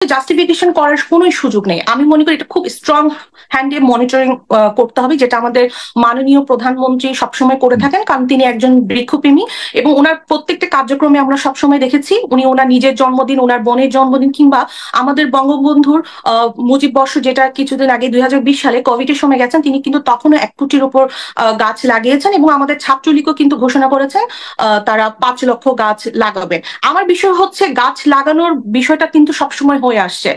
Justification করার কোনো সুযোগ নেই। আমি মনে করি এটা খুব স্ট্রং হ্যান্ডে মনিটরিং করতে হবে, যেটা আমাদের মাননীয় প্রধানমন্ত্রী সবসময় করে থাকেন, কারণ তিনি একজন বৃক্ষপ্রেমী এবং ওনার প্রত্যেকটা কার্যক্রমে আমরা সবসময় দেখেছি উনি ওনার নিজের জন্মদিন, ওনার বোনের জন্মদিন কিংবা আমাদের বঙ্গবন্ধুর মুজিব বর্ষ, যেটা কিছুদিন আগে 2020 সালে কোভিড এর সময় গেছেন, তিনি কিন্তু তখনও 1 কোটির উপর গাছ লাগিয়েছেন এবং আমাদের ছাত্রলীগও কিন্তু ঘোষণা করেছেন তারা 5 লক্ষ গাছ লাগাবে। আমার বিষয় হচ্ছে গাছ লাগানোর বিষয়টা কিন্তু সবসময় হয়ে আসছে,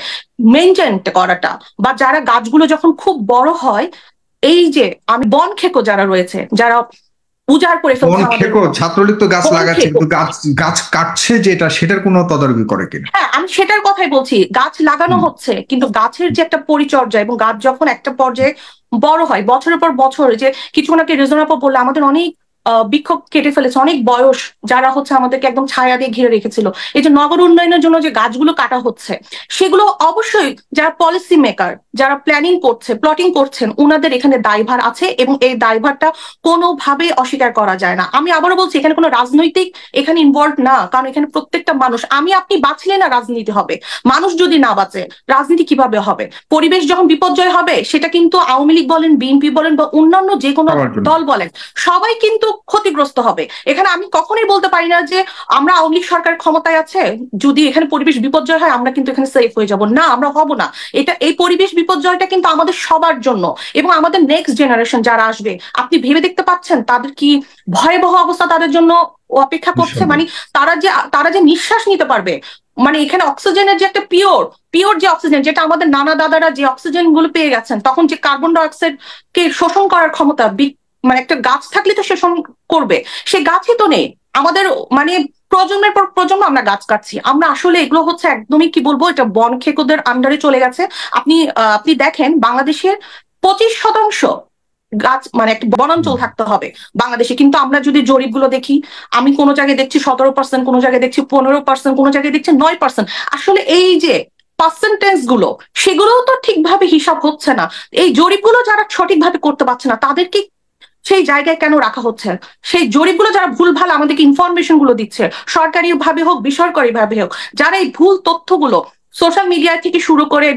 মেনটেন করাটা, বা যারা গাছগুলো যখন খুব বড় হয়, এই যে আমি বন খেকো যারা রয়েছে, যারা উজাড় করে বন ফেলছে আমাদের খেকো ছাত্রলীগ তো গাছ বন লাগাচ্ছে, খেকো। কিন্তু গাছ গাছ কাটছে যেটা, সেটার কোনো তদারকি করে কিনা? হ্যাঁ, আমি সেটার কথাই বলছি, গাছ লাগানো হুম। হচ্ছে কিন্তু গাছের যে একটা পরিচর্যা এবং গাছ যখন একটা পর্যায়ে বড় হয়, বছরের পর বছর, যে কিছুক্ষণ আগে রিজনেবল বললে আমাদের অনেক বৃক্ষ কেটে ফেলেছে, অনেক বয়স যারা হচ্ছে আমাদেরকে একদম ছায়া দিয়ে ঘিরে রেখেছিল। এই যে নগর উন্নয়নের জন্য যে গাছগুলো কাটা হচ্ছে, সেগুলো অবশ্যই যারা পলিসি মেকার, যারা প্ল্যানিং করছে, প্লটিং করছেন, ওনাদের এখানে দায়ভার আছে এবং এই দায়ভারটা কোনোভাবেই অস্বীকার করা যায় না। আমি আবারও বলছি, এখানে কোনো রাজনৈতিক এখানে ইনভলভ না, কারণ এখানে প্রত্যেকটা মানুষ, আমি আপনি বাঁচলে না রাজনীতি হবে, মানুষ যদি না বাঁচে রাজনীতি কিভাবে হবে? পরিবেশ যখন বিপর্যয় হবে, সেটা কিন্তু আওয়ামী লীগ বলেন, বিএনপি বলেন বা অন্যান্য যে কোনো সবার জন্য। দল বলেন, সবাই কিন্তু ক্ষতিগ্রস্ত হবে। এখানে আমি কখনোই বলতে পারি না যে আমরা আওয়ামী লীগ সরকার ক্ষমতায় আছে, যদি এখানে পরিবেশ বিপর্যয় হয় আমরা কিন্তু এখানে সেফ হয়ে যাব, না, আমরা হব না। এটা, এই পরিবেশ বিপর্যয়টা কিন্তু আমাদের সবার জন্য এবং আমাদের নেক্সট জেনারেশন যারা আসবে, আপনি ভেবে দেখতে পাচ্ছেন তাদের কি ভয়াবহ অবস্থা তাদের জন্য অপেক্ষা করছে। মানে তারা যে নিঃশ্বাস নিতে পারবে, মানে এখানে অক্সিজেনের যে একটা পিওর পিওর যে অক্সিজেন, যেটা আমাদের নানা দাদারা যে অক্সিজেন গুলো পেয়ে গেছেন, তখন যে কার্বন ডাই অক্সাইড কে শোষণ করার ক্ষমতা, মানে একটা গাছ থাকলে তো শোষণ করবে, সে গাছই তো নেই আমাদের। মানে প্রজন্মের পর প্রজন্ম আমরা গাছ কাটছি, আমরা আসলে এগুলো হচ্ছে একদমই কি বলবো, এটা বন খেকোদের আন্ডারে চলে গেছে। আপনি দেখেন বাংলাদেশের 25% গাছ, মানে একটা বনাঞ্চল থাকতে হবে বাংলাদেশে, কিন্তু আমরা যদি জরিপগুলো দেখি, আমি কোনো জায়গায় দেখছি 17%, কোনো জায়গায় দেখছি 15%, কোনো জায়গায় দেখছি 9%। আসলে এই যে পার্সেন্টেজ গুলো, সেগুলোও তো ঠিকভাবে হিসাব হচ্ছে না। এই জরিপগুলো যারা সঠিকভাবে করতে পারছে না, তাদেরকে সেই জায়গায় কেন রাখা হচ্ছে? সেই জরিপগুলো যারা ভুলভাল আমাদেরকে ইনফরমেশন গুলো দিচ্ছে, সরকারি ভাবে হোক বেসরকারি ভাবে হোক, যারা এই ভুল তথ্যগুলো সোশ্যাল মিডিয়া থেকে শুরু করে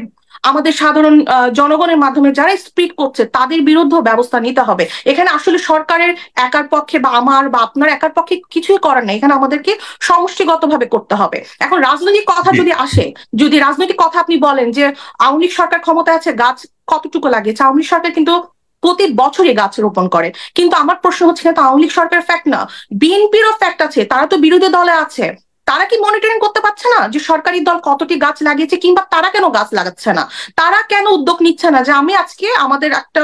আমাদের সাধারণ জনগণের মাধ্যমে যারা স্প্রিড করছে, তাদের বিরুদ্ধে ব্যবস্থা নিতে হবে। এখানে আসলে সরকারের একার পক্ষে বা আমার বা আপনার একার পক্ষে কিছুই করার নেই, এখানে আমাদেরকে সমষ্টিগতভাবে করতে হবে। এখন রাজনৈতিক কথা যদি আসে, যদি রাজনৈতিক কথা আপনি বলেন যে আওয়ামী লীগ সরকার ক্ষমতায় আছে, গাছ কতটুকু লাগিয়েছে? আওয়ামী লীগ সরকার কিন্তু প্রতি বছরই গাছ রোপণ করে। কিন্তু আমার প্রশ্ন হচ্ছে, তো আওয়ামী লীগ সরকার ফ্যাক্ট না, বিএনপিরও ফ্যাক্ট আছে, তারা তো বিরোধী দলে আছে, তারা কি মনিটরিং করতে পারছে না যে সরকারি দল কতটি গাছ লাগিয়েছে, কিংবা তারা কেন গাছ লাগাচ্ছে না? তারা কেন উদ্যোগ নিচ্ছে না যে আমি আজকে আমাদের একটা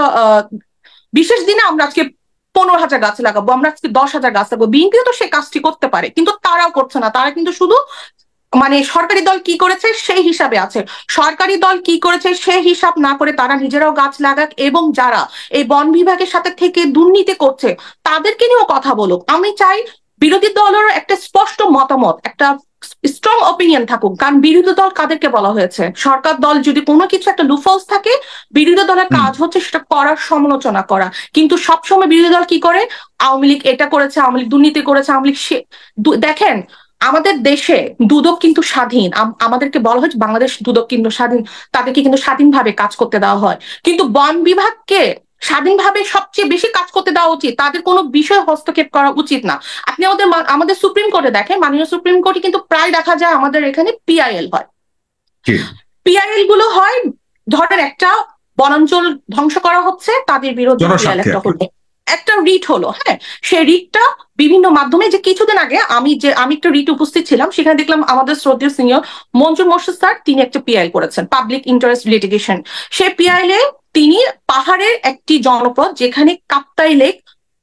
বিশেষ দিনে আমরা আজকে 15,000 গাছ লাগাবো, আমরা আজকে 10,000 গাছ লাগাবো? বিএনপিও তো সেই কাজটি করতে পারে, কিন্তু তারাও করছে না। তারা কিন্তু শুধু মানে সরকারি দল কি করেছে সেই হিসাবে আছে, সরকারি দল কি করেছে সেই হিসাব না করে তারা নিজেরাও গাছ লাগাক এবং যারা এই বন বিভাগের সাথে থেকে দুর্নীতি করছে তাদেরকে নিয়েও কথা বলুক। আমি চাই বিরোধী দলের একটা স্পষ্ট মতামত, একটা স্ট্রং অপিনিয়ন থাকুক, কারণ বিরোধী দল কাদেরকে বলা হয়েছে? সরকার দল যদি কোনো কিছু একটা লুফলস থাকে, বিরোধী দলের কাজ হচ্ছে সেটা করার সমালোচনা করা। কিন্তু সবসময় বিরোধী দল কি করে? আওয়ামী লীগ এটা করেছে, আওয়ামী লীগ দুর্নীতি করেছে, আওয়ামী লীগ দেখেন আমাদের দেশে দুদক কিন্তু স্বাধীন, আমাদেরকে বলা হয়েছে বাংলাদেশ দুদক কিন্তু স্বাধীন, তাদেরকে কিন্তু স্বাধীনভাবে কাজ করতে দেওয়া হয়। কিন্তু বন বিভাগকে স্বাধীনভাবে সবচেয়ে বেশি কাজ করতে দেওয়া উচিত, তাদের কোনো বিষয় হস্তক্ষেপ করা উচিত না। আপনি আমাদের সুপ্রিম কোর্টে দেখেন, মাননীয় সুপ্রিম কোর্টে কিন্তু প্রায় দেখা যায় আমাদের এখানে পিআইএল হয়। পিআইএল গুলো হয়, ধরেন একটা বনাঞ্চল ধ্বংস করা হচ্ছে, তাদের বিরুদ্ধে পিআইএল একটা হলো, একটা রিট হলো, হ্যাঁ, সেই রিটটা বিভিন্ন মাধ্যমে, যে কিছুদিন আগে আমি একটা রিট উপস্থিত ছিলাম, সেখানে দেখলাম আমাদের শ্রদ্ধেয় সিনিয়র মঞ্জুর মোর্শেদ স্যার, তিনি একটা পিআইএল করেছেন, পাবলিক ইন্টারেস্ট লিটিগেশন। সেই পিআইএল তিনি পাহাড়ের একটি জনপদ, যেখানে কাপ্তাই লেক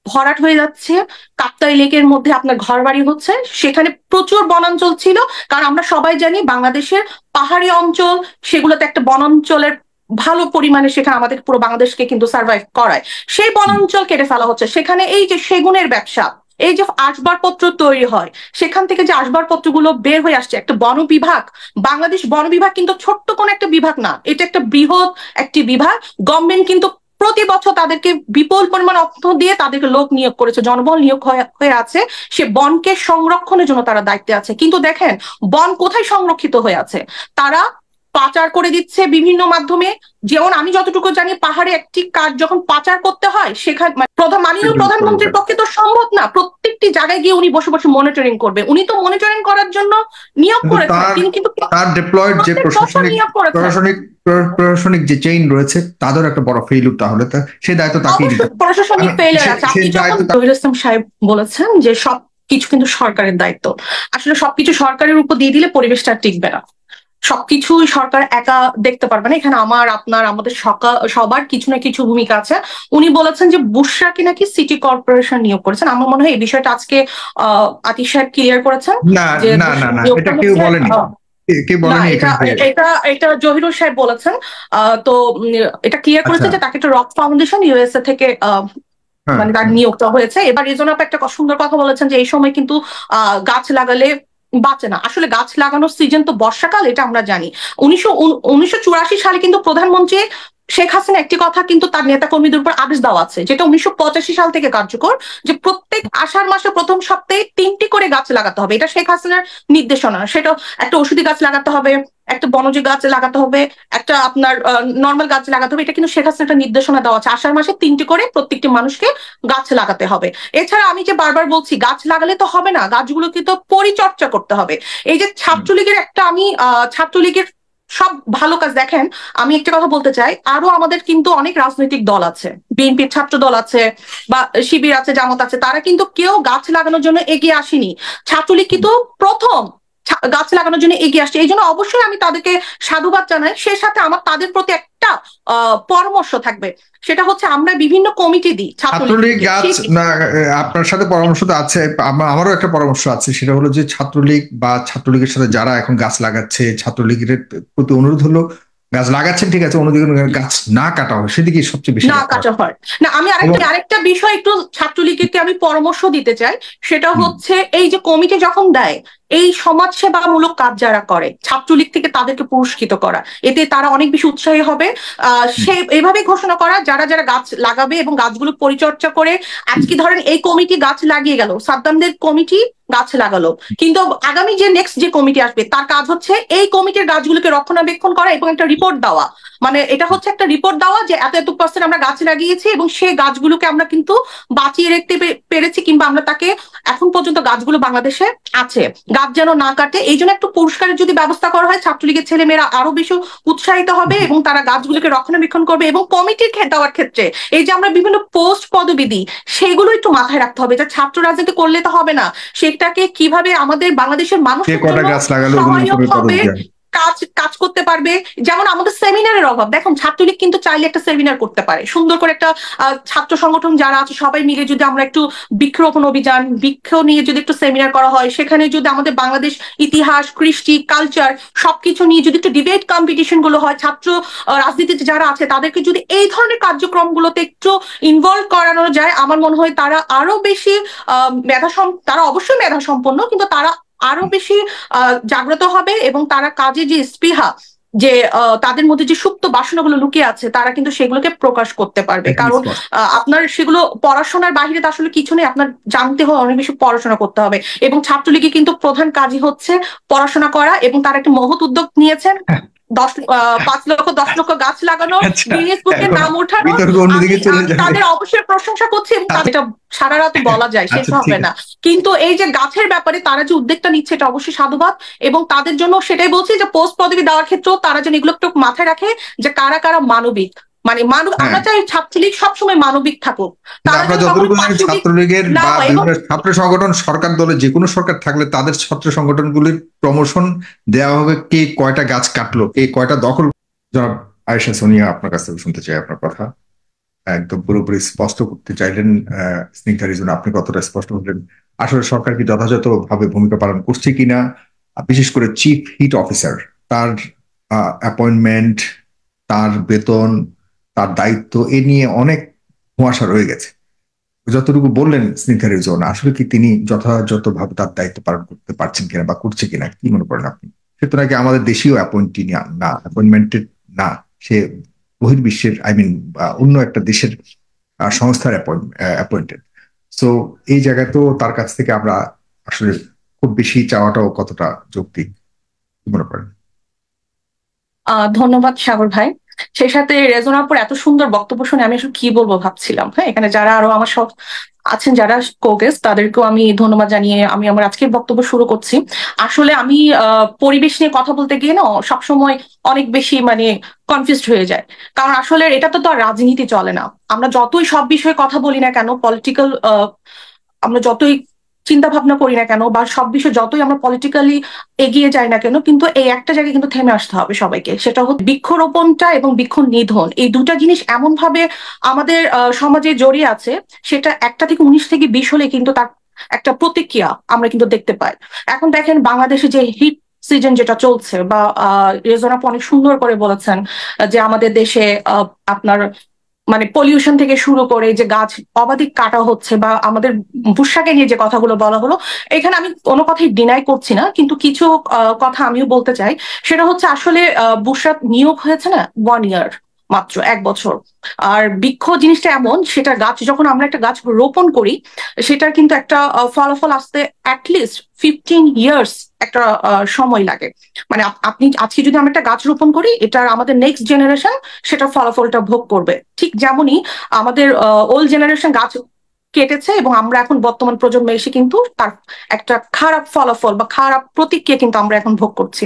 ভরাট হয়ে যাচ্ছে, কাপ্তাই লেকের মধ্যে আপনার ঘর বাড়ি হচ্ছে, সেখানে প্রচুর বনাঞ্চল ছিল। কারণ আমরা সবাই জানি বাংলাদেশের পাহাড়ি অঞ্চল, সেগুলোতে একটা বনাঞ্চলের ভালো পরিমাণে, সেখানে আমাদের পুরো বাংলাদেশকে কিন্তু সার্ভাইভ করায়। সেই বনাঞ্চল কেটে ফেলা হচ্ছে, সেখানে এই যে সেগুনের ব্যবসা, এই যে আসবাবপত্র তৈরি হয়, সেখান থেকে যে আসবাবপত্রগুলো বের হয়ে আসছে, একটা বন বিভাগ, বাংলাদেশ বন বিভাগ কিন্তু ছোট্ট কোনো একটা বিভাগ না, এটা একটা বৃহৎ একটি বিভাগ। গভর্নমেন্ট কিন্তু প্রতি বছর তাদেরকে বিপুল পরিমাণ অর্থ দিয়ে তাদেরকে লোক নিয়োগ করেছে, জনবল নিয়োগ হয়ে আছে, সে বনকে সংরক্ষণের জন্য তারা দায়িত্বে আছে। কিন্তু দেখেন বন কোথায় সংরক্ষিত হয়ে আছে? তারা পাচার করে দিচ্ছে বিভিন্ন মাধ্যমে। যেমন আমি যতটুকু জানি, পাহাড়ে একটি কাঠ যখন পাচার করতে হয় সেখানে মাননীয় প্রধানমন্ত্রীর পক্ষে তো সম্ভব না প্রত্যেকটি জায়গায় গিয়ে উনি বসে বসে মনিটরিং করবে। উনি তো মনিটরিং করার জন্য নিয়োগ করেছেন, তিনি কিন্তু তার ডিপ্লয়েড যে প্রশাসনিক যে চেইন রয়েছে তাদের একটা বড় ফেইলিউর, তাহলে সেই দায়িত্ব তাকেই নিতে হবে। প্রশাসনিক ফেইলিউর আছে। আপনি যখন জহির ইসলাম সাহেব বলেছেন যে সবকিছু কিন্তু সরকারের দায়িত্ব, আসলে সবকিছু সরকারের উপর দিয়ে দিলে পরিবেশটা টিকবে না, সবকিছুই সরকার একা দেখতে পারবে না। এখানে আমার, আপনার, আমাদের সবার কিছু না কিছু ভূমিকা আছে। উনি বলেছেন যে বুশরাকে নাকি সিটি কর্পোরেশন নিয়োগ করেছেন। আমার মনে হয় এই বিষয়টা আজকে আতিক সাহেব ক্লিয়ার করেছেন। না না না না, এটা কেউ বলেনি, এটা জহিরুল সাহেব বলেছেন। তো এটা ক্লিয়ার করেছেন যে তাকে একটা রক ফাউন্ডেশন ইউএসএ থেকে মানে তার নিয়োগটা হয়েছে। এবার এই জন্য আপনি একটা সুন্দর কথা বলেছেন যে এই সময় কিন্তু গাছ লাগালে বাঁচে না। আসলে গাছ লাগানোর সিজন তো বর্ষাকাল, এটা আমরা জানি। 1984 সালে কিন্তু প্রধানমন্ত্রী শেখ হাসিনা একটি কথা কিন্তু তার নেতা কর্মীদের উপর আদেশ দেওয়া আছে, যেটা 1985 সাল থেকে কার্যকর, যে প্রত্যেক আষাঢ় মাসে প্রথম সপ্তাহে 3টি করে গাছ লাগাতে হবে। এটা শেখ হাসিনার নির্দেশনা। সেটা একটা ওষুধি গাছ লাগাতে হবে, একটা বনজ গাছ লাগাতে হবে, একটা আপনার নর্মাল গাছ লাগাতে হবে। এটা কিন্তু শেখ হাসিনা একটা নির্দেশনা দেওয়া আছে, আষাঢ় মাসে 3টি করে প্রত্যেকটি মানুষকে গাছ লাগাতে হবে। এছাড়া আমি যে বারবার বলছি, গাছ লাগালে তো হবে না, গাছগুলোকে তো পরিচর্যা করতে হবে। এই যে ছাত্রলীগের একটা, আমি ছাত্রলীগের সব ভালো কাজ দেখেন। আমি একটা কথা বলতে চাই, আরো আমাদের কিন্তু অনেক রাজনৈতিক দল আছে, বিএনপির ছাত্র দল আছে বা শিবির আছে, জামাত আছে, তারা কিন্তু কেউ গাছ লাগানোর জন্য এগিয়ে আসেনি। ছাত্রলীগ কিন্তু প্রথম গাছ লাগানোর জন্য এগিয়ে আসছে। এই জন্য অবশ্যই আমি তাদেরকে সাধুবাদ জানাই। সে সাথে আমার তাদের প্রতি একটা পরামর্শ থাকবে, সেটা হচ্ছে আমরা বিভিন্ন কমিটি দিই ছাত্রলীগ গাছ না। আপনার সাথে পরামর্শ তো আছে, আমারও একটা পরামর্শ আছে, সেটা হলো যে ছাত্রলীগ বা ছাত্রলীগের সাথে যারা এখন গাছ লাগাচ্ছে, ছাত্রলীগের প্রতি অনুরোধ হলো গাছ লাগাচ্ছেন ঠিক আছে, অন্যদিকে গাছ না কাটা হয় সেদিকে সবচেয়ে বেশি না কাটা হয় না। আমি আরেকটা বিষয় একটু ছাত্রলীগকে আমি পরামর্শ দিতে চাই, সেটা হচ্ছে এই যে কমিটি যখন দেয়, এই সমাজসেবামূলক কাজ যারা করে ছাত্রলীগ থেকে তাদেরকে পুরস্কৃত করা, এতে তারা অনেক বেশি উৎসাহী হবে। সে এইভাবে ঘোষণা করা যারা যারা গাছ লাগাবে এবং গাছগুলো পরিচর্যা করে। আজকে ধরেন এই কমিটি গাছ লাগিয়ে গেল, সাদ্দামদের কমিটি গাছ লাগালো, কিন্তু আগামী যে নেক্সট যে কমিটি আসবে তার কাজ হচ্ছে এই কমিটির গাছগুলোকে রক্ষণাবেক্ষণ করা এবং একটা রিপোর্ট দেওয়া। মানে এটা হচ্ছে একটা রিপোর্ট দেওয়া যে এত এত % আমরা গাছ লাগিয়েছি এবং সেই গাছগুলোকে আমরা কিন্তু বাঁচিয়ে রাখতে পেরেছি, কিংবা আমরা তাকে এখন পর্যন্ত গাছগুলো বাংলাদেশে আছে, গাছ যেন না কাটে। এই জন্য একটু পুরস্কারের যদি ব্যবস্থা করা হয়, ছাত্রলীগের ছেলেমেয়েরা আরো বেশি উৎসাহিত হবে এবং তারা গাছগুলোকে রক্ষণাবেক্ষণ করবে। এবং কমিটির দেওয়ার ক্ষেত্রে এই যে আমরা বিভিন্ন পোস্ট পদবিধি, সেগুলো একটু মাথায় রাখতে হবে, যে ছাত্র রাজনীতি করলে তো হবে না, সেটাকে কিভাবে আমাদের বাংলাদেশের মানুষ সহায়ক হবে, কাজ করতে পারবে। যেমন আমাদের সেমিনারের অভাব, দেখুন ছাত্রলীগ কিন্তু চাইলে একটা সেমিনার করতে পারে, সুন্দর করে একটা ছাত্র সংগঠন যারা আছে সবাই মিলে যদি আমরা একটু বৃক্ষরোপণ অভিযান, বৃক্ষ নিয়ে যদি একটু সেমিনার করা হয়, সেখানে যদি আমাদের বাংলাদেশ ইতিহাস, কৃষ্টি, কালচার সবকিছু নিয়ে যদি একটু ডিবেট কম্পিটিশন গুলো হয়, ছাত্র রাজনীতিতে যারা আছে তাদেরকে যদি এই ধরনের কার্যক্রমগুলোতে একটু ইনভলভ করানো যায়, আমার মনে হয় তারা আরো বেশি তারা অবশ্যই মেধা সম্পন্ন, কিন্তু তারা আরো বেশি জাগ্রত হবে এবং তারা কাজে যে স্পৃহা, যে তাদের মধ্যে যে সুপ্ত বাসনাগুলো লুকিয়ে আছে, তারা কিন্তু সেগুলোকে প্রকাশ করতে পারবে। কারণ আপনার সেগুলো পড়াশোনার বাহিরে তো আসলে কিছু নেই, আপনার জানতে হয়, অনেক বেশি পড়াশোনা করতে হবে। এবং ছাত্রলীগে কিন্তু প্রধান কাজই হচ্ছে পড়াশোনা করা, এবং তারা একটা মহৎ উদ্যোগ নিয়েছেন 5 লক্ষ 10 লক্ষ গাছ লাগানো, গিনেস বুকে নাম ওঠানো। তাদের অবশ্যই প্রশংসা করছি, এবং এটা সারা রাত বলা যায় শেষ হবে না। কিন্তু এই যে গাছের ব্যাপারে তারা যে উদ্যোগটা নিচ্ছে, এটা অবশ্যই সাধুবাদ। এবং তাদের জন্য সেটাই বলছি যে পোস্ট পদবি দেওয়ার ক্ষেত্রেও তারা যেন এগুলো একটু মাথায় রাখে, যে কারা কারা মানবিক, মানে আমরা চাই ছাত্রলীগ সবসময় মানবিক থাকুক। ছাত্রলীগের বা ছাত্র সংগঠন, সরকার দলে যে কোনো সরকার থাকলে তাদের ছাত্র সংগঠনগুলির প্রমোশন দেওয়া হবে, কে কয়টা গাছ কাটলো, কে কয়টা দখল। জনাব আয়েশা সোনিয়া, আপনার কাছ থেকে শুনতে চাই আপনার কথা, একদম পুরোপুরি স্পষ্ট করতে চাইলেন। স্নিগ্ধা রিজওয়ানা, আপনি কতটা স্পষ্ট হলেন? আসলে সরকার কি যথাযথভাবে ভূমিকা পালন করছে কিনা, বিশেষ করে চিফ হিট অফিসার, তার অ্যাপয়েন্টমেন্ট, তার বেতন, তার দায়িত্ব, এ নিয়ে অনেক কুয়াশা রয়ে গেছে। যতটুকু বললেন স্নিগ্ধা রিজওয়ানা, আসলে কি তিনি যথাযথভাবে তার দায়িত্ব পালন করতে পারছেন কিনা বা করছে কিনা, কি মনে করেন আপনি? সে তো নাকি আমাদের দেশীয় অ্যাপয়েন্টমেন্টেড না, সে বহির্বিশ্বের, অন্য একটা দেশের সংস্থার অ্যাপয়েন্টেড। সো এই জায়গায় তো তার কাছ থেকে আমরা আসলে খুব বেশি চাওয়াটাও কতটা যৌক্তিক, কি মনে করেন? ধন্যবাদ সাগর ভাই। সেই সাথে রেজনাপুর এত সুন্দর বক্তব্য শুনে আমি আসলে কি বলবো ভাবছিলাম। হ্যাঁ, এখানে যারা আরো আমার সব আছেন যারা কোগেস্ট তাদেরকেও আমি ধন্যবাদ জানিয়ে আমি আমার আজকের বক্তব্য শুরু করছি। আসলে আমি পরিবেশ নিয়ে কথা বলতে গিয়ে না সবসময় অনেক বেশি মানে কনফিউজড হয়ে যায়। কারণ আসলে এটা তো আর রাজনীতি চলে না। আমরা যতই সব বিষয়ে কথা বলি না কেন, পলিটিক্যাল আমরা যতই চিন্তা ভাবনা করি না কেন বা সব বিষয়ে যতই আমরা পলিটিক্যালি এগিয়ে যাই না কেন, কিন্তু এই একটা জায়গায় কিন্তু থেমে আসতে হবে সবাইকে। সেটা হচ্ছে বৃক্ষরোপণটা এবং বৃক্ষ নিধন, এই দুটা জিনিস এমন ভাবে আমাদের সমাজে জড়িয়ে আছে, সেটা 1 থেকে 19 থেকে 20 হলে কিন্তু তার একটা প্রতিক্রিয়া আমরা কিন্তু দেখতে পাই। এখন দেখেন বাংলাদেশে যে হিট সিজন যেটা চলছে, বা রেজনা আপু অনেক সুন্দর করে বলেছেন যে আমাদের দেশে আপনার মানে পলিউশন থেকে শুরু করে যে গাছ অবাধিক কাটা হচ্ছে, বা আমাদের বুশাকে নিয়ে যে কথাগুলো বলা হলো, এখানে আমি কোনো কথাই ডিনাই করছি না, কিন্তু কিছু কথা আমিও বলতে চাই। সেটা হচ্ছে আসলে বুশরা নিয়োগ হয়েছে না 1 ইয়ার, মাত্র 1 বছর। আর বৃক্ষ জিনিসটা এমন, সেটা গাছ যখন আমরা একটা গাছ রোপণ করি, সেটার কিন্তু একটা ফলাফল আসতে অ্যাটলিস্ট 15 ইয়ার্স একটা সময় লাগে। মানে আপনি আজকে যদি আমরা একটা গাছ রোপণ করি, এটার আমাদের নেক্সট জেনারেশন সেটা ফলাফলটা ভোগ করবে। ঠিক যেমনই আমাদের ওল্ড জেনারেশন গাছ কেটেছে, এবং আমরা এখন বর্তমান প্রজন্মে এসে কিন্তু তার একটা খারাপ ফলাফল বা খারাপ প্রতিক্রিয়া কিন্তু আমরা এখন ভোগ করছি।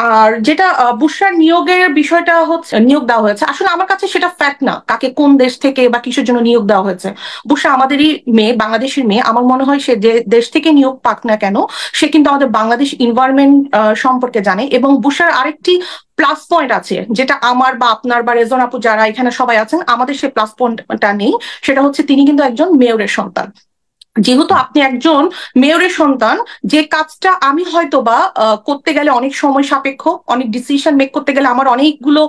আর যেটা বুশরার নিয়োগের বিষয়টা হচ্ছে, নিয়োগ দেওয়া হয়েছে, আসলে আমার কাছে সেটা ফ্যাক্ট না কাকে কোন দেশ থেকে বা কিসের জন্য নিয়োগ দেওয়া হয়েছে। বুশরা আমাদেরই মেয়ে, বাংলাদেশের মেয়ে। আমার মনে হয় সে যে দেশ থেকে নিয়োগ পাক না কেন, সে কিন্তু আমাদের বাংলাদেশ এনভায়রনমেন্ট সম্পর্কে জানে। এবং বুশরার আরেকটি প্লাস পয়েন্ট আছে, যেটা আমার বা আপনার বা রেজন আপু যারা এখানে সবাই আছেন, আমাদের সেই প্লাস পয়েন্টটা নেই। সেটা হচ্ছে তিনি কিন্তু একজন মেয়রের সন্তান। যেহেতু আপনি একজন মেয়রের সন্তান, যে কাজটা আমি হয়তো বা করতে গেলে অনেক সময় সাপেক্ষ, অনেক ডিসিশন মেক করতে গেলে আমার অনেকগুলো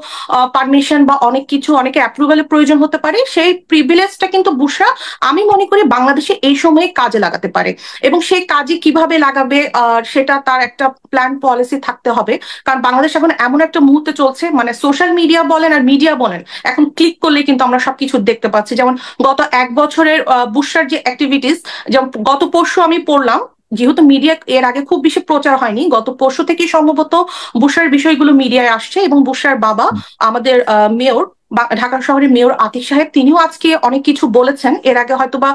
পারমিশন বা অনেক কিছু, অনেকে অ্যাপ্রুভালের প্রয়োজন হতে পারে, সেই প্রিভিলেজটা কিন্তু বুশরা আমি মনে করি বাংলাদেশে এই সময়ে কাজে লাগাতে পারে। এবং সেই কাজে কিভাবে লাগাবে সেটা তার একটা প্ল্যান পলিসি থাকতে হবে। কারণ বাংলাদেশ এখন এমন একটা মুহূর্তে চলছে, মানে সোশ্যাল মিডিয়া বলেন আর মিডিয়া বলেন, এখন ক্লিক করলে কিন্তু আমরা সবকিছু দেখতে পাচ্ছি। যেমন গত 1 বছরের বুশরার যে অ্যাক্টিভিটিস, যেমন গত পরশু আমি পড়লাম, যেহেতু মিডিয়া এর আগে খুব বেশি প্রচার হয়নি, গত পরশু থেকে সম্ভবত বুশরার বিষয়গুলো মিডিয়ায় আসছে। এবং বুশরার বাবা আমাদের মেয়র, ঢাকা শহরের মেয়র আতিক সাহেব, তিনিও আজকে অনেক কিছু বলেছেন। এর আগে হয়তোবা